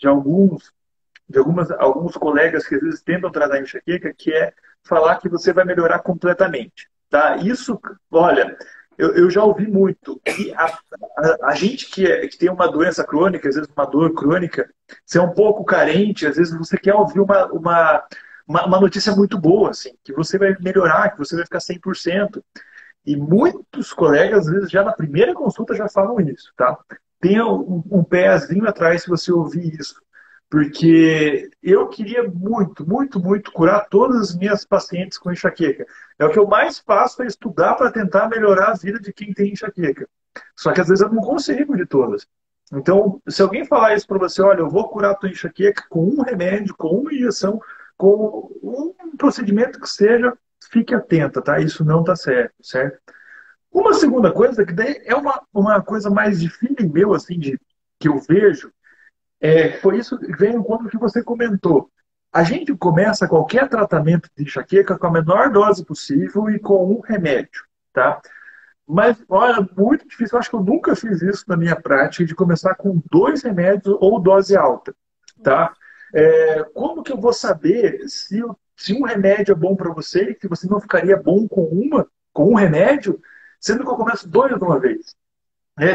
B: alguns colegas que às vezes tentam tratar enxaqueca, que é falar que você vai melhorar completamente, tá? Isso, olha, eu já ouvi muito. E a gente que tem uma doença crônica, às vezes uma dor crônica, você é um pouco carente, às vezes você quer ouvir uma notícia muito boa, assim, que você vai melhorar, que você vai ficar 100%. E muitos colegas, às vezes, já na primeira consulta já falam isso, tá? Tenha um pezinho atrás se você ouvir isso. Porque eu queria muito, muito, muito curar todas as minhas pacientes com enxaqueca. É o que eu mais faço é estudar para tentar melhorar a vida de quem tem enxaqueca. Só que às vezes eu não consigo de todas. Então, se alguém falar isso para você, olha, eu vou curar a tua enxaqueca com um remédio, com uma injeção, com um procedimento que seja, fique atenta, tá? Isso não está certo, certo? Uma segunda coisa, que daí é uma coisa mais de feeling meu, assim, que eu vejo, foi isso que vem quando que você comentou. A gente começa qualquer tratamento de enxaqueca com a menor dose possível e com um remédio, tá? Mas, olha, muito difícil. Eu acho que eu nunca fiz isso na minha prática, de começar com 2 remédios ou dose alta, tá? Como que eu vou saber se um remédio é bom para você e que você não ficaria bom com um remédio, sendo que eu começo 2 de uma vez?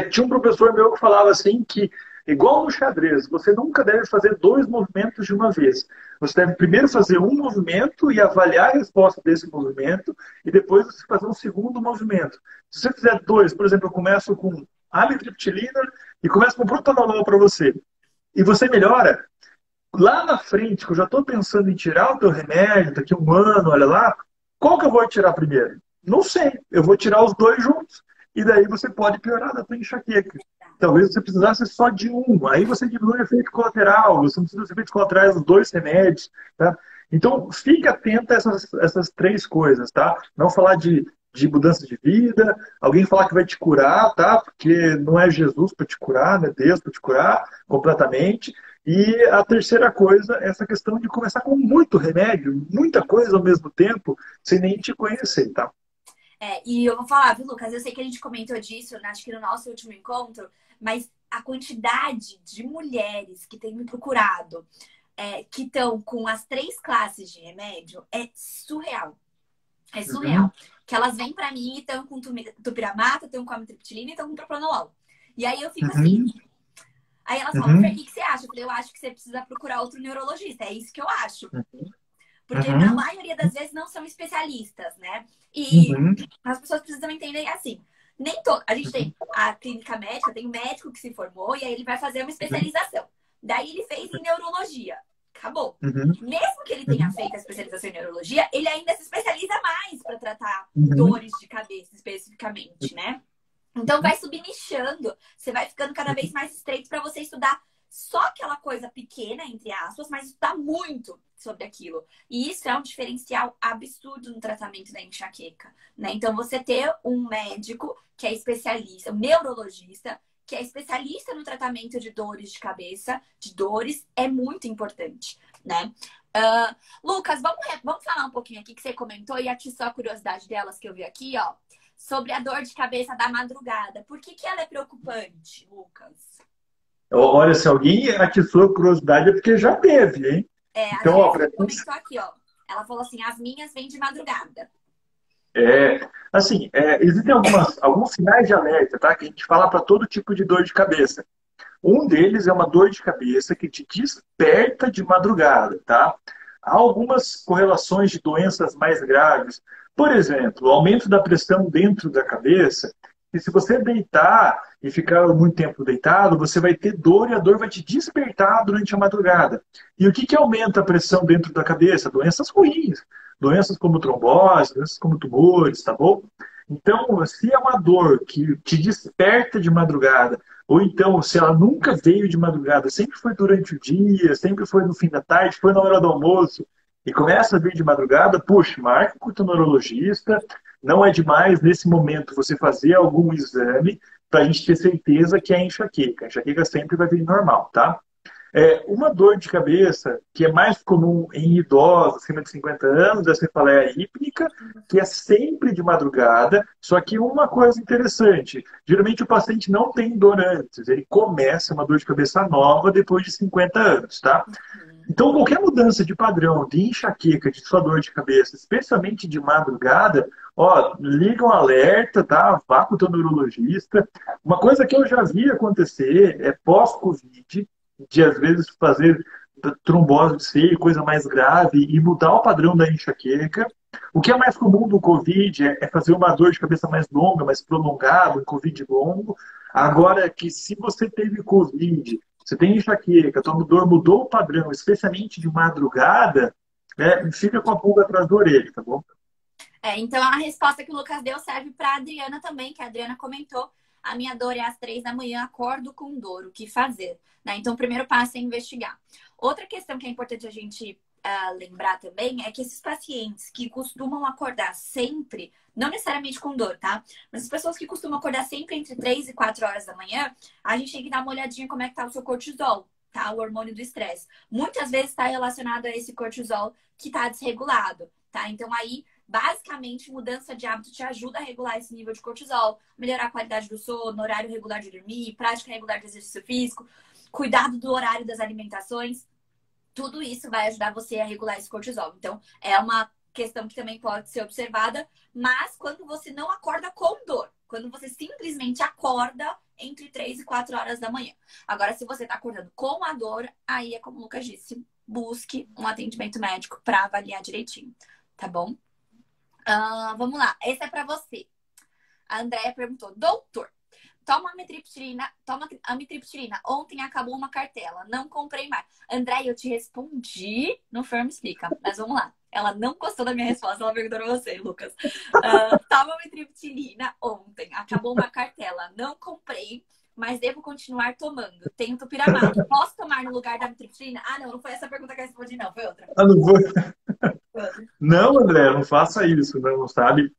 B: Tinha um professor meu que falava assim que, igual no xadrez, você nunca deve fazer 2 movimentos de uma vez. Você deve primeiro fazer um movimento e avaliar a resposta desse movimento e depois você fazer um segundo movimento. Se você fizer 2, por exemplo, eu começo com amitriptilina e começo com propranolol para você, e você melhora, lá na frente, que eu já estou pensando em tirar o teu remédio, daqui a um ano, olha lá, qual que eu vou tirar primeiro? Não sei, eu vou tirar os 2 juntos. E daí você pode piorar da tua enxaqueca. Talvez você precisasse só de um, aí você diminui o efeito colateral, você não precisa dos efeitos colaterais dos 2 remédios, tá? Então, fique atento a essas 3 coisas, tá? Não falar de mudança de vida, alguém falar que vai te curar, tá? Porque não é Jesus para te curar, não é Deus para te curar completamente. E a terceira coisa é essa questão de começar com muito remédio, muita coisa ao mesmo tempo, sem nem te conhecer, tá?
A: E eu vou falar, viu, Lucas? Eu sei que a gente comentou disso, acho que no nosso último encontro, mas a quantidade de mulheres que têm me procurado, que estão com as 3 classes de remédio, é surreal. É surreal. que elas vêm pra mim e estão com Tupiramato, estão com amitriptilina e estão com propranolol. E aí eu fico assim. Aí elas falam, Fer, o que você acha? Eu falei, eu acho que você precisa procurar outro neurologista. É isso que eu acho. Porque a maioria das vezes não são especialistas, né? E as pessoas precisam entender assim. Nem todo. A gente tem a clínica médica, tem um médico que se formou e aí ele vai fazer uma especialização. Daí ele fez em neurologia. Acabou. Mesmo que ele tenha feito a especialização em neurologia, ele ainda se especializa mais para tratar dores de cabeça especificamente, né? Então vai subnichando, você vai ficando cada vez mais estreito para você estudar só aquela coisa pequena, entre aspas, mas estudar muito sobre aquilo. E isso é um diferencial absurdo no tratamento da enxaqueca, né? Então você ter um médico que é especialista, um neurologista, que é especialista no tratamento de dores de cabeça, de dores, é muito importante, né? Lucas, vamos falar um pouquinho aqui que você comentou e atiçou a curiosidade delas que eu vi aqui, ó, sobre a dor de cabeça da madrugada. Por que ela é preocupante, Lucas?
B: Olha, se alguém atiçou a curiosidade é porque já teve, hein?
A: Então, ó, comentou aqui, ó. Ela falou assim, as minhas vêm de madrugada.
B: Existem alguns sinais de alerta, tá? Que a gente fala para todo tipo de dor de cabeça. Um deles é uma dor de cabeça que te desperta de madrugada, tá? Há algumas correlações de doenças mais graves. Por exemplo, o aumento da pressão dentro da cabeça. E se você deitar e ficar muito tempo deitado, você vai ter dor e a dor vai te despertar durante a madrugada. E o que aumenta a pressão dentro da cabeça? Doenças ruins. Doenças como trombose, doenças como tumores, tá bom? Então, se é uma dor que te desperta de madrugada, ou então, se ela nunca veio de madrugada, sempre foi durante o dia, sempre foi no fim da tarde, foi na hora do almoço, e começa a vir de madrugada, puxa, marca com o teu neurologista. Não é demais, nesse momento, você fazer algum exame para a gente ter certeza que é enxaqueca. A enxaqueca sempre vai vir normal, tá? Uma dor de cabeça que é mais comum em idosos acima de 50 anos é a cefaleia hípnica, que é sempre de madrugada. Só que uma coisa interessante, geralmente o paciente não tem dor antes, ele começa uma dor de cabeça nova depois de 50 anos, tá? Então, qualquer mudança de padrão de enxaqueca, de sua dor de cabeça, especialmente de madrugada, ó, liga um alerta, tá? Vá com o teu neurologista. Uma coisa que eu já vi acontecer é pós-Covid, de às vezes fazer trombose de seio, coisa mais grave, e mudar o padrão da enxaqueca. O que é mais comum do Covid é fazer uma dor de cabeça mais longa, mais prolongada, um Covid longo. Agora, que se você teve Covid, você tem enxaqueca, tua dor mudou o padrão, especialmente de madrugada, fica com a pulga atrás da orelha, tá bom?
A: Então a resposta que o Lucas deu serve para a Adriana também, que a Adriana comentou. A minha dor é às 3 da manhã, acordo com dor, o que fazer? Né? Então o primeiro passo é investigar. Outra questão que é importante a gente lembrar também é que esses pacientes que costumam acordar sempre, não necessariamente com dor, tá? Mas as pessoas que costumam acordar sempre entre 3 e 4 horas da manhã, a gente tem que dar uma olhadinha como é que tá o seu cortisol, tá? O hormônio do estresse. Muitas vezes está relacionado a esse cortisol que está desregulado, tá? Então aí, basicamente, mudança de hábito te ajuda a regular esse nível de cortisol, melhorar a qualidade do sono, horário regular de dormir, prática regular de exercício físico, cuidado do horário das alimentações. Tudo isso vai ajudar você a regular esse cortisol. Então, é uma questão que também pode ser observada, mas quando você não acorda com dor, quando você simplesmente acorda entre 3 e 4 horas da manhã. Agora, se você está acordando com a dor, aí é como o Lucas disse, busque um atendimento médico para avaliar direitinho, tá bom? Vamos lá, esse é para você. A Andréia perguntou, doutor, toma amitriptilina. Ontem acabou uma cartela. Não comprei mais. André, eu te respondi no Fermo Explica. Mas vamos lá. Ela não gostou da minha resposta. Ela perguntou pra você, Lucas. Toma amitriptilina ontem. Acabou uma cartela. Não comprei, mas devo continuar tomando. Tenho tupiramato. Posso tomar no lugar da amitriptilina? Ah, não foi essa a pergunta que eu respondi, não. Foi outra.
B: Não foi. Não, André, não faça isso, não, sabe?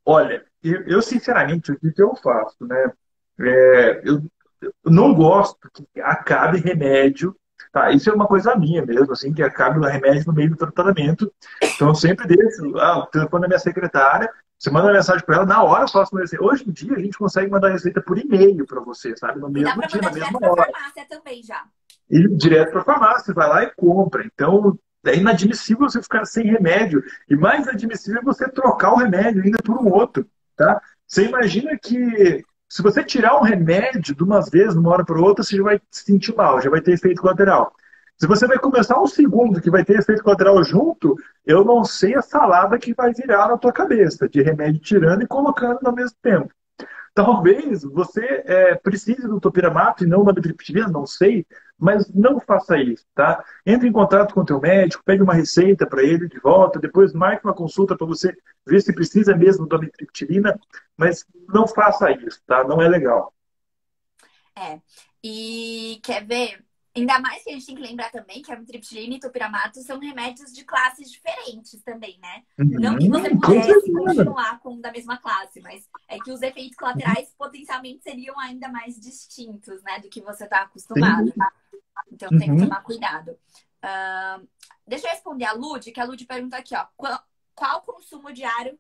B: Olha, eu sinceramente, o que eu faço, né? Eu não gosto que acabe remédio, tá? Isso é uma coisa minha mesmo, assim, que acabe o remédio no meio do tratamento. Então, eu sempre deixo o telefone da minha secretária, você manda uma mensagem para ela, na hora eu faço uma receita. Hoje em dia, a gente consegue mandar receita por e-mail para você, sabe? No mesmo dia, na mesma hora.
A: Dá para mandar direto para farmácia também já.
B: E direto para a farmácia, vai lá e compra. Então, É inadmissível você ficar sem remédio. E mais inadmissível é você trocar o remédio ainda por um outro, tá? Você imagina que se você tirar um remédio de uma vez, de uma hora para outra, você já vai se sentir mal, já vai ter efeito colateral. Se você vai começar um segundo que vai ter efeito colateral junto, eu não sei a salada que vai virar na tua cabeça, de remédio tirando e colocando ao mesmo tempo. Talvez você precise do topiramato e não uma amitriptilina, não sei, mas não faça isso, tá? Entre em contato com o teu médico, pegue uma receita para ele de volta, depois marque uma consulta para você ver se precisa mesmo da amitriptilina, mas não faça isso, tá? Não é legal.
A: É. E quer ver? Ainda mais que a gente tem que lembrar também que a amitriptilina e topiramato são remédios de classes diferentes também, né? Não que você
B: Com
A: pudesse
B: certeza.
A: continuar com um da mesma classe, mas é que os efeitos colaterais potencialmente seriam ainda mais distintos, né? Do que você está acostumado.
B: Sim.
A: Então tem que
B: Uhum.
A: tomar cuidado. Deixa eu responder a Lud, que a Lud pergunta aqui, ó. Qual consumo diário?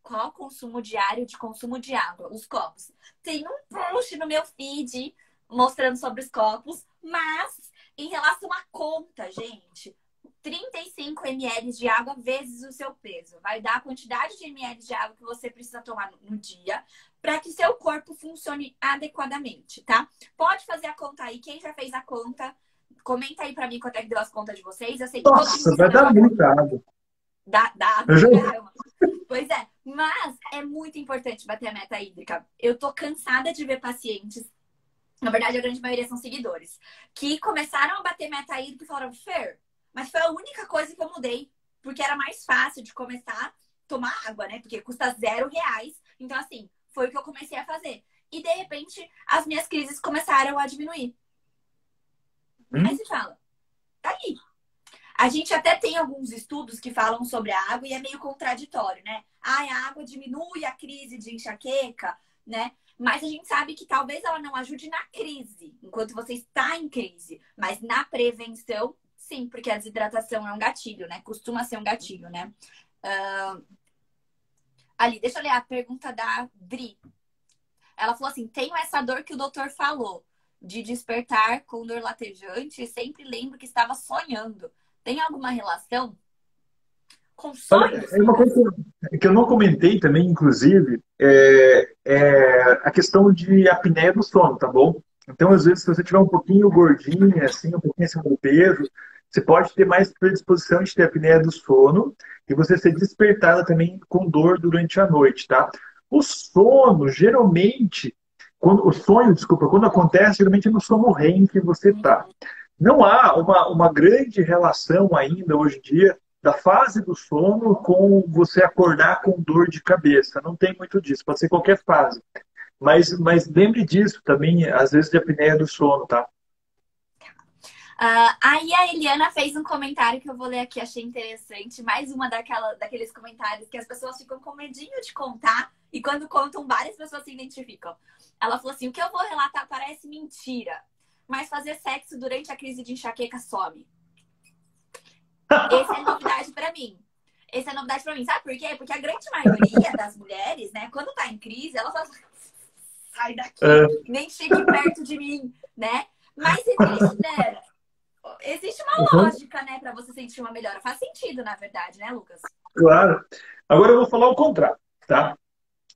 A: Qual consumo diário de consumo de água? Os copos. Tem um post no meu feed mostrando sobre os copos, mas em relação à conta, gente, 35 ml de água vezes o seu peso. Vai dar a quantidade de ml de água que você precisa tomar no dia para que seu corpo funcione adequadamente, tá? Pode fazer a conta aí. Quem já fez a conta, comenta aí para mim quanto é que deu as contas de vocês. Eu sei que todo
B: Nossa,
A: mundo
B: vai dar muita água.
A: dá
B: Eu
A: água
B: já...
A: pra caramba. Pois é, mas é muito importante bater a meta hídrica. Eu tô cansada de ver pacientes, na verdade a grande maioria são seguidores, que começaram a bater meta hídrica e falaram, Fer, mas foi a única coisa que eu mudei, porque era mais fácil de começar a tomar água, né? Porque custa R$ 0. Então, assim, foi o que eu comecei a fazer. E, de repente, as minhas crises começaram a diminuir. Aí
B: Hum?
A: você fala, tá aí. A gente até tem alguns estudos que falam sobre a água e é meio contraditório, né? Ah, a água diminui a crise de enxaqueca, né? Mas a gente sabe que talvez ela não ajude na crise, enquanto você está em crise. Mas na prevenção, sim, porque a desidratação é um gatilho, né? Costuma ser um gatilho, né? Ali, deixa eu ler a pergunta da Dri. Ela falou assim, tenho essa dor que o doutor falou, de despertar com dor latejante e sempre lembro que estava sonhando. Tem alguma relação com
B: Olha,
A: sonhos,
B: é uma
A: Lucas?
B: coisa que eu não comentei também, inclusive, é a questão de apneia do sono, tá bom? Então, às vezes, se você tiver um pouquinho gordinho, assim, um pouquinho acima do peso, você pode ter mais predisposição de ter apneia do sono e você ser despertada também com dor durante a noite, tá? O sono, geralmente, o sonho, desculpa, quando acontece, geralmente é no sono REM que você tá. Não há uma grande relação ainda hoje em dia da fase do sono com você acordar com dor de cabeça. Não tem muito disso, pode ser qualquer fase. Mas lembre disso também, às vezes, de apneia do sono, tá?
A: Aí a Eliana fez um comentário que eu vou ler aqui, achei interessante. Mais uma daqueles comentários que as pessoas ficam com medinho de contar e quando contam, várias pessoas se identificam. Ela falou assim, o que eu vou relatar parece mentira, mas fazer sexo durante a crise de enxaqueca some. Essa é novidade pra mim. Essa é novidade pra mim. Sabe por quê? Porque a grande maioria das mulheres, né, quando tá em crise, ela fala, sai daqui,
B: É,
A: nem chegue perto de mim, né? Mas existe, né? Existe uma
B: uhum,
A: lógica, né, pra você sentir uma melhora. Faz sentido, na verdade, né, Lucas?
B: claro. Agora eu vou falar o contrário, tá?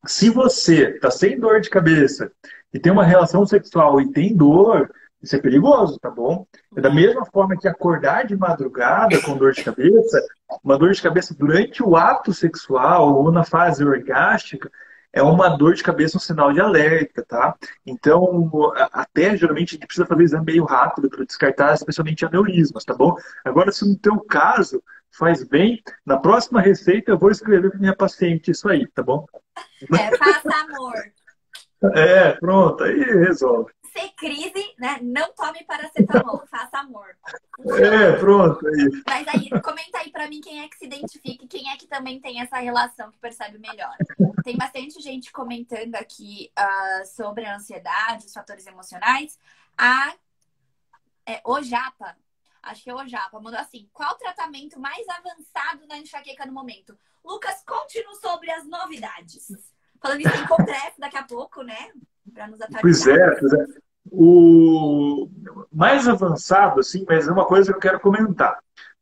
B: Se você está sem dor de cabeça e tem uma relação sexual e tem dor, isso é perigoso, tá bom? É da
A: É.
B: mesma forma que acordar de madrugada com dor de cabeça, uma dor de cabeça durante o ato sexual ou na fase orgástica, é uma dor de cabeça, um sinal de alerta, tá? Então, até geralmente a gente precisa fazer exame meio rápido para descartar, especialmente aneurismas, tá bom? Agora, se no teu caso faz bem, na próxima receita eu vou escrever para minha paciente isso aí, tá bom?
A: É, faça amor.
B: Pronto, aí resolve.
A: Se crise, né? Não tome paracetamol, faça amor. Funciona.
B: Pronto, aí.
A: Mas aí, comenta aí pra mim quem é que se identifica e quem é que também tem essa relação que percebe melhor. Tem bastante gente comentando aqui sobre a ansiedade, os fatores emocionais. O Japa, acho que é o Japa, mandou assim: qual o tratamento mais avançado na enxaqueca no momento? Lucas, conte-nos sobre as novidades. Falando isso, tem congresso daqui a pouco, né? Pra nos
B: Pois
A: atualizar.
B: é, pois é. O mais avançado, assim, mas é uma coisa que eu quero comentar.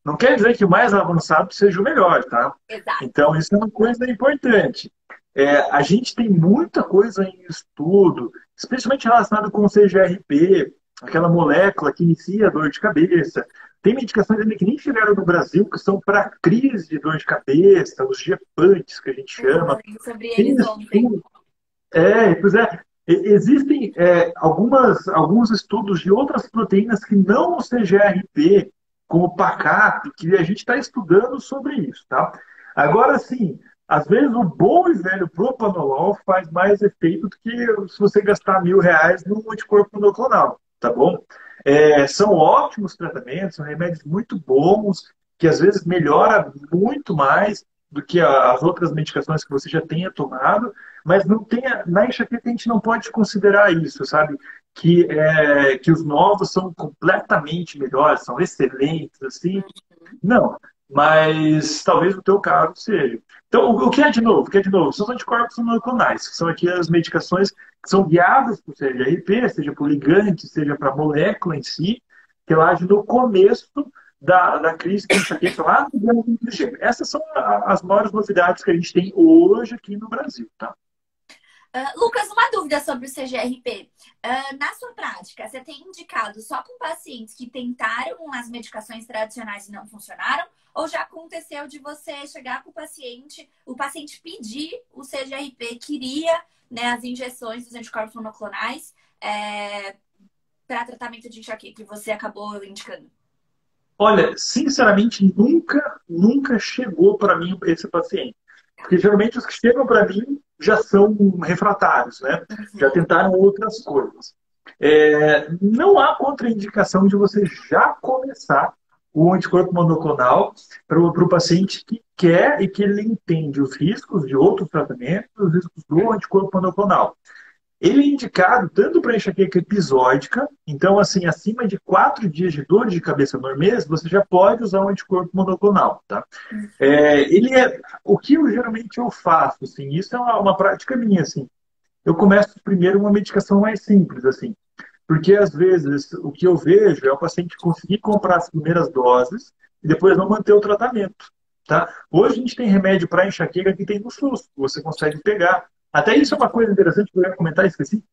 B: Não quer dizer que o mais avançado seja o melhor, tá?
A: Exato.
B: Então, isso é uma coisa importante. A gente tem muita coisa em estudo, especialmente relacionado com o CGRP, aquela molécula que inicia a dor de cabeça. Tem medicações ainda que nem chegaram no Brasil, que são para crise de dor de cabeça, os gepantes, que a gente
A: Eu tava
B: chama.
A: lendo sobre
B: Tem
A: eles ontem.
B: estudo. Pois é. Existem alguns estudos de outras proteínas que não o CGRP, como o PACAP, que a gente está estudando sobre isso, tá? Agora, sim, às vezes o bom e velho propanolol faz mais efeito do que se você gastar R$ 1.000 num anticorpo monoclonal, tá bom? São ótimos tratamentos, são remédios muito bons, que às vezes melhora muito mais do que as outras medicações que você já tenha tomado, mas não tenha, na enxaqueca a gente não pode considerar isso, sabe? Que os novos são completamente melhores, são excelentes, assim. Não, mas talvez no teu caso seja. Então, o que é de novo? O que é de novo? São os anticorpos monoclonais, que são aqui as medicações que são guiadas por CGRP, seja por ligante, seja para a molécula em si, que ela age no começo da crise de enxaqueca lá no grão do intestino. Essas são as maiores novidades que a gente tem hoje aqui no Brasil, tá?
A: Lucas, uma dúvida sobre o CGRP. Na sua prática, você tem indicado só com pacientes que tentaram as medicações tradicionais e não funcionaram? Ou já aconteceu de você chegar com o paciente pedir o CGRP, queria, né, as injeções dos anticorpos monoclonais para tratamento de enxaqueca, que você acabou indicando?
B: Olha, sinceramente, nunca chegou para mim esse paciente. Porque geralmente os que chegam para mim já são refratários, né? Já
A: Uhum.
B: tentaram outras coisas. Não há contraindicação de você já começar o anticorpo monoclonal para o paciente que quer e que ele entende os riscos de outros tratamentos, os riscos do anticorpo monoclonal. Ele é indicado tanto para enxaqueca episódica, então, assim, acima de 4 dias de dor de cabeça no mês, você já pode usar um anticorpo monoclonal, tá? O que geralmente eu faço, assim, isso é uma prática minha, assim. Eu começo primeiro uma medicação mais simples, assim, porque às vezes o que eu vejo é o paciente conseguir comprar as primeiras doses e depois não manter o tratamento, tá? Hoje a gente tem remédio para enxaqueca que tem no SUS, que você consegue pegar. Até isso é uma coisa interessante que eu ia comentar, esqueci.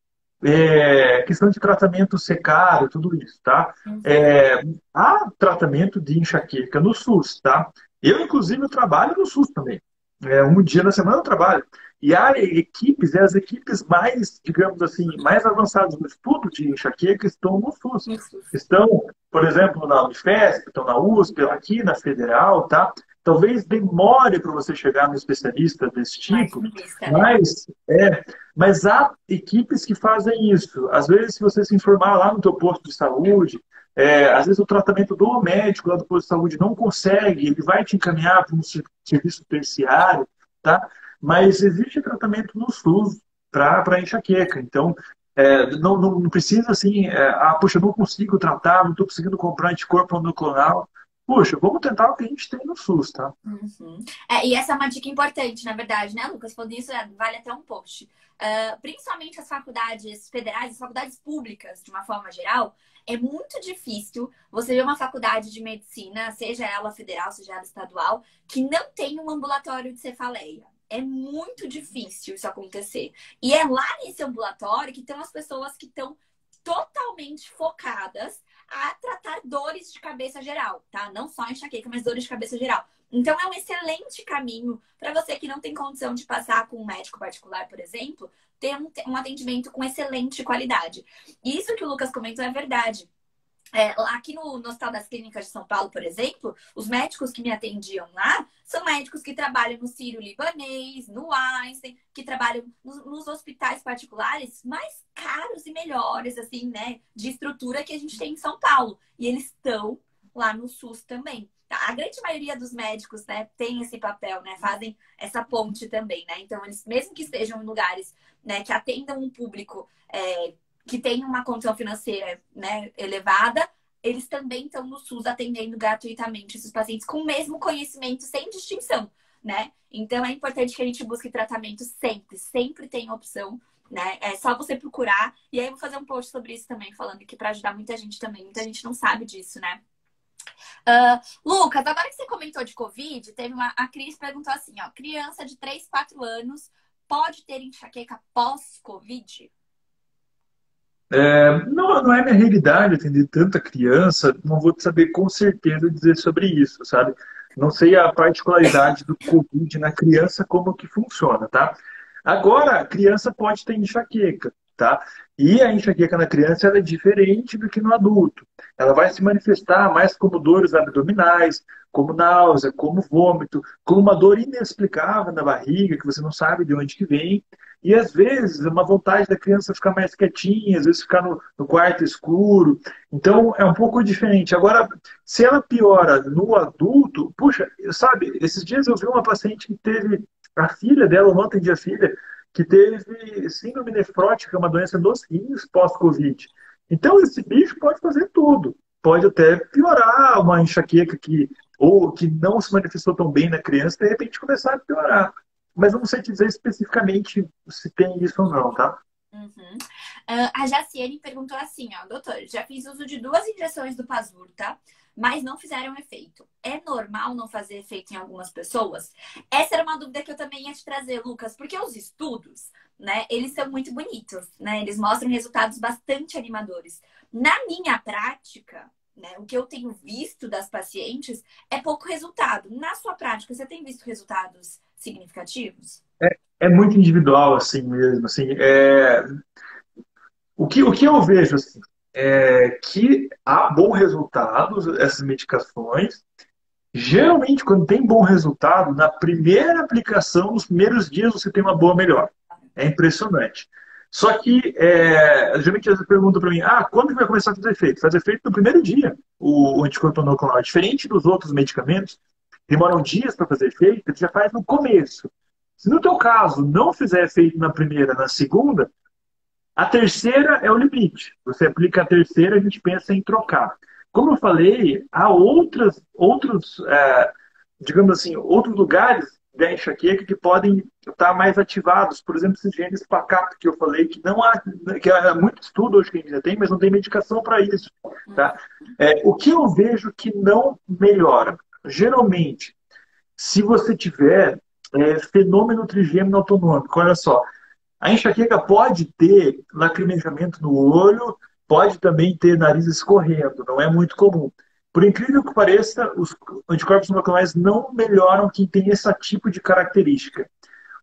B: Questão de tratamento secário, tudo isso, tá?
A: Uhum.
B: É, há tratamento de enxaqueca no SUS, tá? Eu, inclusive, eu trabalho no SUS também. Um dia na semana eu trabalho. E há equipes, as equipes mais, digamos assim, mais avançadas no estudo de enxaqueca estão no SUS.
A: Isso.
B: Estão, por exemplo, na Unifesp, estão na USP, aqui na Federal, tá? Talvez demore para você chegar no especialista desse
A: Mais
B: tipo,
A: em vista, né?
B: mas há equipes que fazem isso. Às vezes, se você se informar lá no teu posto de saúde, às vezes o tratamento do médico lá do posto de saúde não consegue, ele vai te encaminhar para um serviço terciário, tá? Mas existe tratamento no SUS para enxaqueca. Então, não precisa assim, puxa, eu não consigo tratar, não estou conseguindo comprar anticorpo monoclonal. Puxa, vamos tentar o que a gente tem no SUS, tá?
A: Uhum. E essa é uma dica importante, na verdade, né, Lucas? Falando isso, vale até um post. Principalmente as faculdades federais, as faculdades públicas, de uma forma geral, é muito difícil você ver uma faculdade de medicina, seja ela federal, seja ela estadual, que não tem um ambulatório de cefaleia. É muito difícil isso acontecer. E é lá nesse ambulatório que estão as pessoas que estão totalmente focadas a tratar dores de cabeça geral, tá? Não só enxaqueca, mas dores de cabeça geral. Então, é um excelente caminho para você que não tem condição de passar com um médico particular, por exemplo, ter um atendimento com excelente qualidade. E isso que o Lucas comentou é verdade. Aqui no Hospital das Clínicas de São Paulo, por exemplo, os médicos que me atendiam lá são médicos que trabalham no Sírio-Libanês, no Einstein, que trabalham nos hospitais particulares mais caros e melhores, assim, né, de estrutura que a gente tem em São Paulo. E eles estão lá no SUS também. Tá? A grande maioria dos médicos, né, tem esse papel, né, fazem essa ponte também, né? Então, eles, mesmo que estejam em lugares, né, que atendam um público que tem uma condição financeira, né, elevada, eles também estão no SUS atendendo gratuitamente esses pacientes com o mesmo conhecimento, sem distinção, né? Então é importante que a gente busque tratamento sempre, sempre tem opção, né? É só você procurar. E aí eu vou fazer um post sobre isso também, falando que para ajudar muita gente também, muita gente não sabe disso, né? Lucas, agora que você comentou de Covid, a Cris perguntou assim, ó, criança de 3, 4 anos pode ter enxaqueca pós-Covid?
B: Não, não é minha realidade atender tanta criança, não vou saber com certeza dizer sobre isso, sabe? Não sei a particularidade do Covid na criança, como que funciona, tá? Agora, a criança pode ter enxaqueca, tá? E a enxaqueca na criança ela é diferente do que no adulto. Ela vai se manifestar mais como dores abdominais, como náusea, como vômito, como uma dor inexplicável na barriga, que você não sabe de onde que vem. E às vezes uma vontade da criança ficar mais quietinha, às vezes ficar no quarto escuro. Então é um pouco diferente. Agora, se ela piora no adulto, puxa, sabe, esses dias eu vi uma paciente que teve, a filha dela, eu não atendi a filha, que teve síndrome nefrótica, uma doença dos rins pós-Covid. Então esse bicho pode fazer tudo. Pode até piorar uma enxaqueca que, ou que não se manifestou tão bem na criança, de repente começar a piorar. Mas eu não sei te dizer especificamente se tem isso ou não, tá?
A: Uhum. A Jaciene perguntou assim, ó, doutor, já fiz uso de 2 injeções do Pazurta, mas não fizeram efeito. É normal não fazer efeito em algumas pessoas? Essa era uma dúvida que eu também ia te trazer, Lucas, porque os estudos, né, eles são muito bonitos, né? Eles mostram resultados bastante animadores. Na minha prática, né, o que eu tenho visto das pacientes é pouco resultado. Na sua prática, você tem visto resultados significativos?
B: É muito individual, assim mesmo. Assim, o que eu vejo assim, é que há bom resultado essas medicações. Geralmente, quando tem bom resultado, na primeira aplicação, nos primeiros dias, você tem uma boa melhora. É impressionante. Só que, geralmente, eles perguntam para mim, quando que vai começar a fazer efeito? Faz efeito no primeiro dia, o anticorpo monoclonal. Diferente dos outros medicamentos, demoram dias para fazer efeito, ele já faz no começo. Se no teu caso não fizer efeito na primeira, na segunda, a terceira é o limite. Você aplica a terceira, a gente pensa em trocar. Como eu falei, há outros, digamos assim, outros lugares da enxaqueca que podem estar mais ativados. Por exemplo, esses genes PACAP que eu falei, que não há, que há muito estudo hoje que a gente já tem, mas não tem medicação para isso. Tá? O que eu vejo que não melhora, geralmente, se você tiver fenômeno trigêmeo autonômico, olha só, a enxaqueca pode ter lacrimejamento no olho, pode também ter nariz escorrendo, não é muito comum. Por incrível que pareça, os anticorpos monoclonais não melhoram quem tem esse tipo de característica.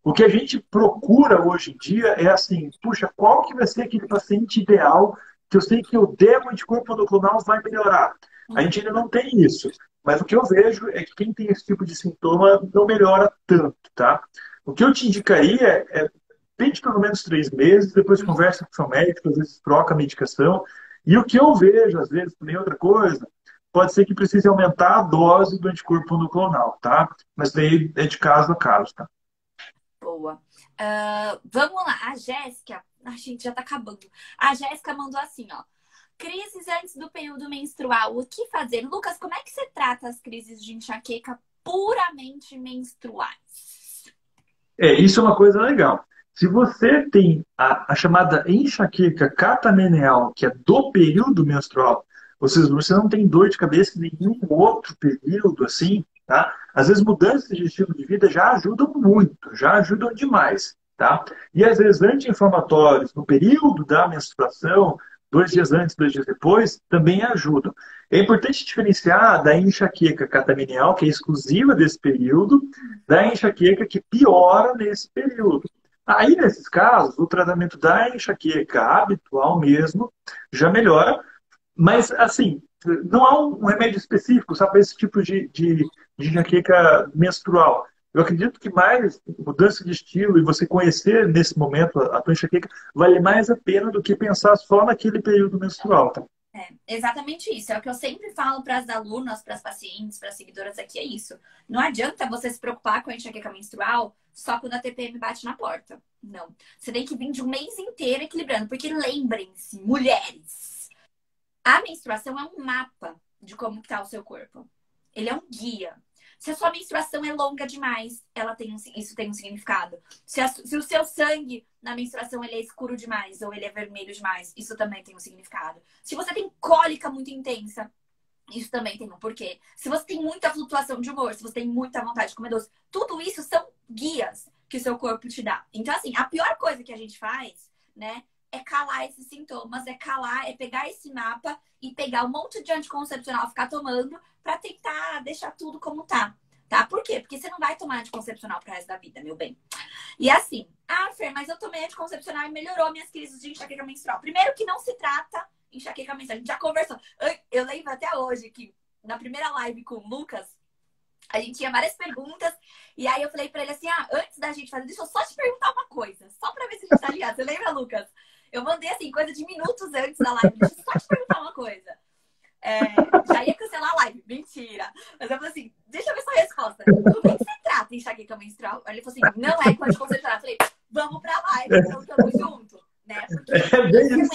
B: O que a gente procura hoje em dia é assim, puxa, qual que vai ser aquele paciente ideal que eu sei que eu der um anticorpo monoclonal vai melhorar? A gente ainda não tem isso. Mas o que eu vejo é que quem tem esse tipo de sintoma não melhora tanto, tá? O que eu te indicaria é tente pelo menos 3 meses, depois conversa com o seu médico, às vezes troca a medicação. E o que eu vejo, às vezes, também outra coisa, pode ser que precise aumentar a dose do anticorpo monoclonal, tá? Mas daí é de caso a caso, tá?
A: Boa. Vamos lá, a Jéssica, a gente já tá acabando. A Jéssica mandou assim, ó. Crises antes do período menstrual, o que fazer? Lucas, como é que você trata as crises de enxaqueca puramente menstruais?
B: Isso é uma coisa legal. Se você tem a chamada enxaqueca catameneal, que é do período menstrual, ou seja, você não tem dor de cabeça em nenhum outro período, assim, tá? Às vezes mudanças de estilo de vida já ajudam muito, já ajudam demais, tá? E às vezes anti-inflamatórios no período da menstruação, 2 dias antes, 2 dias depois, também ajudam. É importante diferenciar da enxaqueca catameneal, que é exclusiva desse período, da enxaqueca que piora nesse período. Aí, nesses casos, o tratamento da enxaqueca habitual mesmo já melhora, mas, assim, não há um remédio específico, sabe, para esse tipo de enxaqueca menstrual. Eu acredito que mais mudança de estilo e você conhecer nesse momento a tua enxaqueca vale mais a pena do que pensar só naquele período menstrual, tá?
A: Exatamente isso. É o que eu sempre falo para as alunas, para as pacientes, para as seguidoras aqui, é isso. Não adianta você se preocupar com a enxaqueca menstrual só quando a TPM bate na porta. Não. Você tem que vir de um mês inteiro equilibrando. Porque lembrem-se, mulheres, a menstruação é um mapa de como está o seu corpo. Ele é um guia. Se a sua menstruação é longa demais, isso tem um significado. Se o seu sangue na menstruação ele é escuro demais ou ele é vermelho demais, isso também tem um significado. Se você tem cólica muito intensa, Isso também tem um porquê. Se você tem muita flutuação de humor, se você tem muita vontade de comer doce, tudo isso são guias que o seu corpo te dá. Então, assim, a pior coisa que a gente faz, né, é calar esses sintomas, é calar, é pegar esse mapa e pegar um monte de anticoncepcional, ficar tomando pra tentar deixar tudo como tá. Tá? Por quê? Porque você não vai tomar anticoncepcional pro resto da vida, meu bem. E assim, Fer, mas eu tomei anticoncepcional e melhorou minhas crises de enxaqueca menstrual. Primeiro que não se trata enxaqueca menstrual. A gente já conversou. Eu lembro até hoje que na primeira live com o Lucas, a gente tinha várias perguntas. E aí eu falei pra ele assim, antes da gente fazer, deixa eu só te perguntar uma coisa. Só pra ver se a gente tá ligado. Você lembra, Lucas? Eu mandei assim, coisa de minutos antes da live. Deixa eu só te perguntar uma coisa. Já ia cancelar a live. Mentira. Mas eu falei assim, deixa eu ver sua resposta. Do que se trata enxaqueca menstrual? Aí ele falou assim, não é com anticoncepcional. Eu falei, vamos pra live, então tamo junto. Né? Porque
B: É bem isso.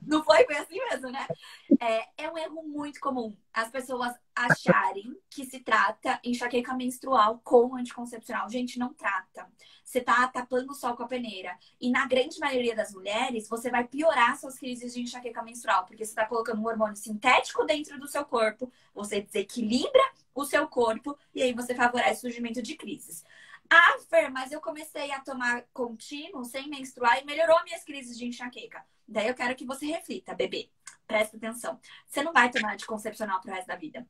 A: Não foi? Foi assim mesmo, né? É um erro muito comum as pessoas acharem que se trata enxaqueca menstrual com anticoncepcional. Gente, não trata. Você tá tapando o sol com a peneira. E na grande maioria das mulheres, você vai piorar suas crises de enxaqueca menstrual, porque você tá colocando um hormônio sintético dentro do seu corpo, você desequilibra o seu corpo e aí você favorece o surgimento de crises. Fer, mas eu comecei a tomar contínuo, sem menstruar, e melhorou minhas crises de enxaqueca. Daí eu quero que você reflita, bebê. Presta atenção. Você não vai tomar anticoncepcional pro resto da vida.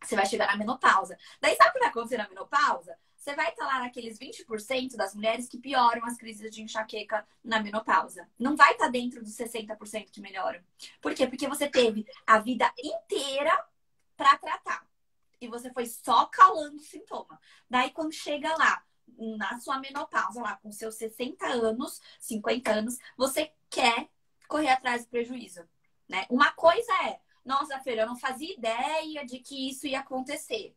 A: Você vai chegar na menopausa. Daí sabe o que vai acontecer na menopausa? Você vai estar lá naqueles 20% das mulheres que pioram as crises de enxaqueca na menopausa. Não vai estar dentro dos 60% que melhoram. Por quê? Porque você teve a vida inteira para tratar. E você foi só calando o sintoma. Daí, quando chega lá, na sua menopausa, lá com seus 60 anos, 50 anos, você quer correr atrás do prejuízo, né? Uma coisa é, nossa, Fer, eu não fazia ideia de que isso ia acontecer.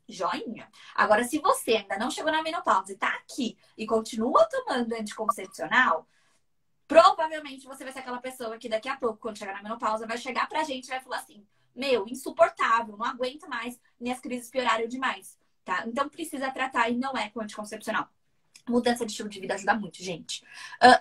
A: Joinha. Agora, se você ainda não chegou na menopausa e tá aqui e continua tomando anticoncepcional, provavelmente você vai ser aquela pessoa que daqui a pouco, quando chegar na menopausa, vai chegar pra gente e vai falar assim, meu, insuportável, não aguento mais, minhas crises pioraram demais, tá? Então precisa tratar e não é com anticoncepcional. Mudança de estilo de vida ajuda muito, gente.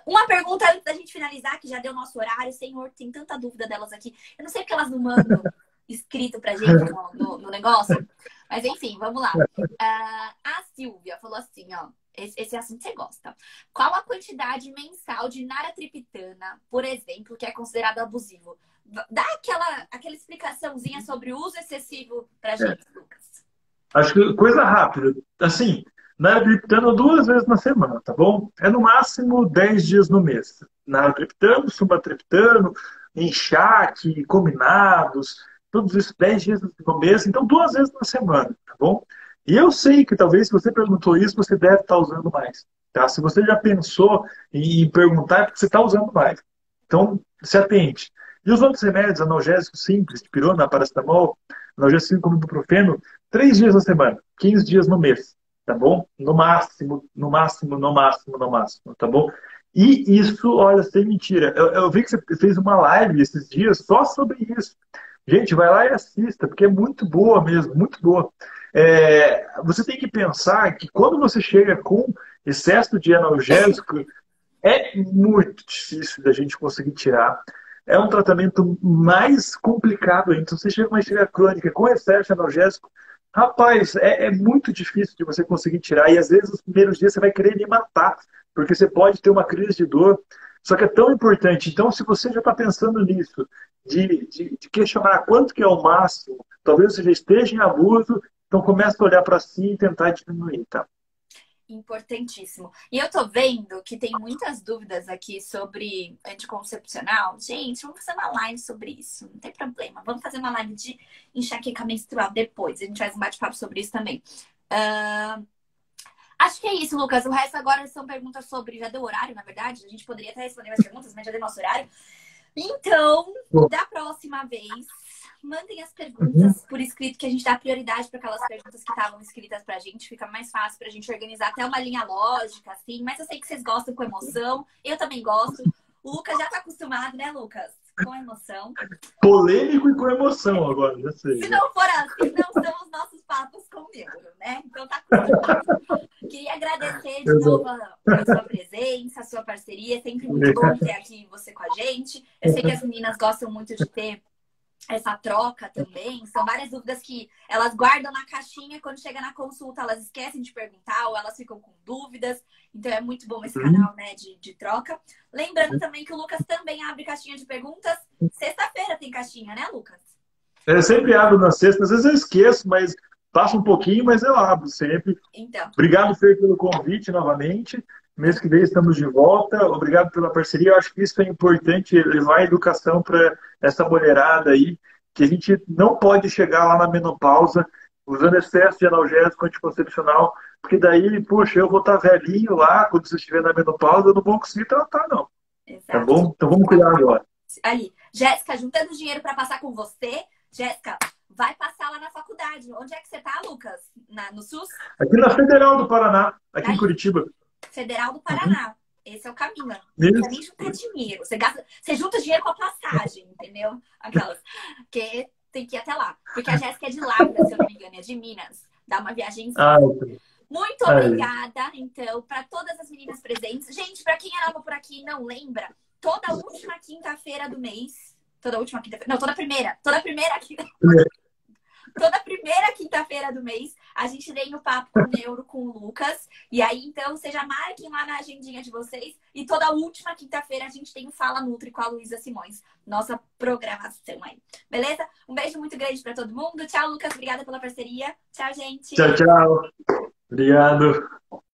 A: Uma pergunta antes da gente finalizar, que já deu nosso horário. Senhor, tem tanta dúvida delas aqui. Eu não sei porque elas não mandam escrito pra gente no negócio. Mas enfim, vamos lá. A Silvia falou assim, ó. Esse assunto você gosta. Qual a quantidade mensal de naratriptana, por exemplo, que é considerado abusivo? Dá aquela explicaçãozinha sobre o uso excessivo pra gente, Lucas.
B: Acho que coisa rápida. Assim, naratriptano 2 vezes na semana, tá bom? É no máximo 10 dias no mês. Naratriptano, sumatriptano, enxaque, combinados, todos isso 10 dias no mês, então 2 vezes na semana, tá bom? E eu sei que talvez se você perguntou isso, você deve estar usando mais. Tá? Se você já pensou em perguntar, é porque você está usando mais. Então, se atente. E os outros remédios analgésicos simples, de pirona, paracetamol, analgésico como ibuprofeno, 3 dias na semana, 15 dias no mês, tá bom? No máximo, no máximo, no máximo, no máximo, tá bom? E isso, olha, sem mentira, eu vi que você fez uma live esses dias só sobre isso. Gente, vai lá e assista, porque é muito boa mesmo, muito boa. Você tem que pensar que quando você chega com excesso de analgésico, é muito difícil da gente conseguir tirar. É um tratamento mais complicado ainda. Se você chega com uma enxaqueca crônica com excesso de analgésico, rapaz, é muito difícil de você conseguir tirar. E às vezes, nos primeiros dias, você vai querer me matar, porque você pode ter uma crise de dor. Só que é tão importante. Então, se você já está pensando nisso, de questionar quanto que é o máximo, talvez você já esteja em abuso, então comece a olhar para si e tentar diminuir, tá?
A: Importantíssimo. E eu tô vendo que tem muitas dúvidas aqui sobre anticoncepcional. Gente, vamos fazer uma live sobre isso. Não tem problema. Vamos fazer uma live de enxaqueca menstrual depois. A gente faz um bate-papo sobre isso também. Acho que é isso, Lucas. O resto agora são perguntas sobre... Já deu horário, na verdade. A gente poderia até responder mais perguntas, mas já deu nosso horário. Então, da próxima vez, mandem as perguntas por escrito, que a gente dá prioridade para aquelas perguntas que estavam escritas pra gente. Fica mais fácil pra gente organizar até uma linha lógica, assim. Mas eu sei que vocês gostam com emoção. Eu também gosto. O Lucas já tá acostumado, né, Lucas? Com emoção.
B: Polêmico e com emoção agora, já sei.
A: Se não for assim, não são os nossos papos com neuro, né? Então tá acostumado. Queria agradecer de novo a sua presença, a sua parceria. É sempre muito bom ter aqui você com a gente. Eu sei que as meninas gostam muito de ter essa troca também. São várias dúvidas que elas guardam na caixinha, quando chega na consulta elas esquecem de perguntar ou elas ficam com dúvidas. Então é muito bom esse
B: Uhum.
A: canal, né, de troca. Lembrando também que o Lucas também abre caixinha de perguntas. Sexta-feira tem caixinha, né, Lucas?
B: Eu sempre abro na sexta, às vezes eu esqueço, mas passa um pouquinho, mas eu abro sempre.
A: Então,
B: Obrigado, Fer, pelo convite novamente. Mês que vem estamos de volta. Obrigado pela parceria. Eu acho que isso é importante, levar a educação para essa mulherada aí, que a gente não pode chegar lá na menopausa usando excesso de analgésico anticoncepcional, porque daí, poxa, eu vou estar velhinho lá, quando você estiver na menopausa, eu não vou conseguir tratar, não. Tá
A: exato.
B: bom? Então vamos cuidar agora.
A: Aí, Jéssica, juntando dinheiro para passar com você. Jéssica, vai passar lá na faculdade. Onde é que você tá, Lucas? No SUS?
B: Aqui na Federal do Paraná, aqui em
A: Aí,
B: Curitiba.
A: Federal do
B: Uhum.
A: Paraná. Esse é o caminho. Não precisa nem
B: Isso.
A: juntar dinheiro. Você junta dinheiro com a passagem, entendeu? Aquelas. Que tem que ir até lá. Porque a Jéssica é de Lavra, se eu não me engano, é de Minas. Dá uma viagenzinha.
B: Ah,
A: Muito
B: aí.
A: obrigada, então, para todas as meninas presentes. Gente, para quem é nova por aqui e não lembra, toda última quinta-feira do mês. Toda última quinta-feira. Não, toda primeira. Toda primeira quinta-feira do mês, a gente tem o Papo com Neuro com o Lucas. E aí, então, vocês já marquem lá na agendinha de vocês. E toda última quinta-feira a gente tem o Fala Nutri com a Luísa Simões. Nossa programação aí. Beleza? Um beijo muito grande para todo mundo. Tchau, Lucas. Obrigada pela parceria. Tchau, gente.
B: Tchau, tchau. Obrigado.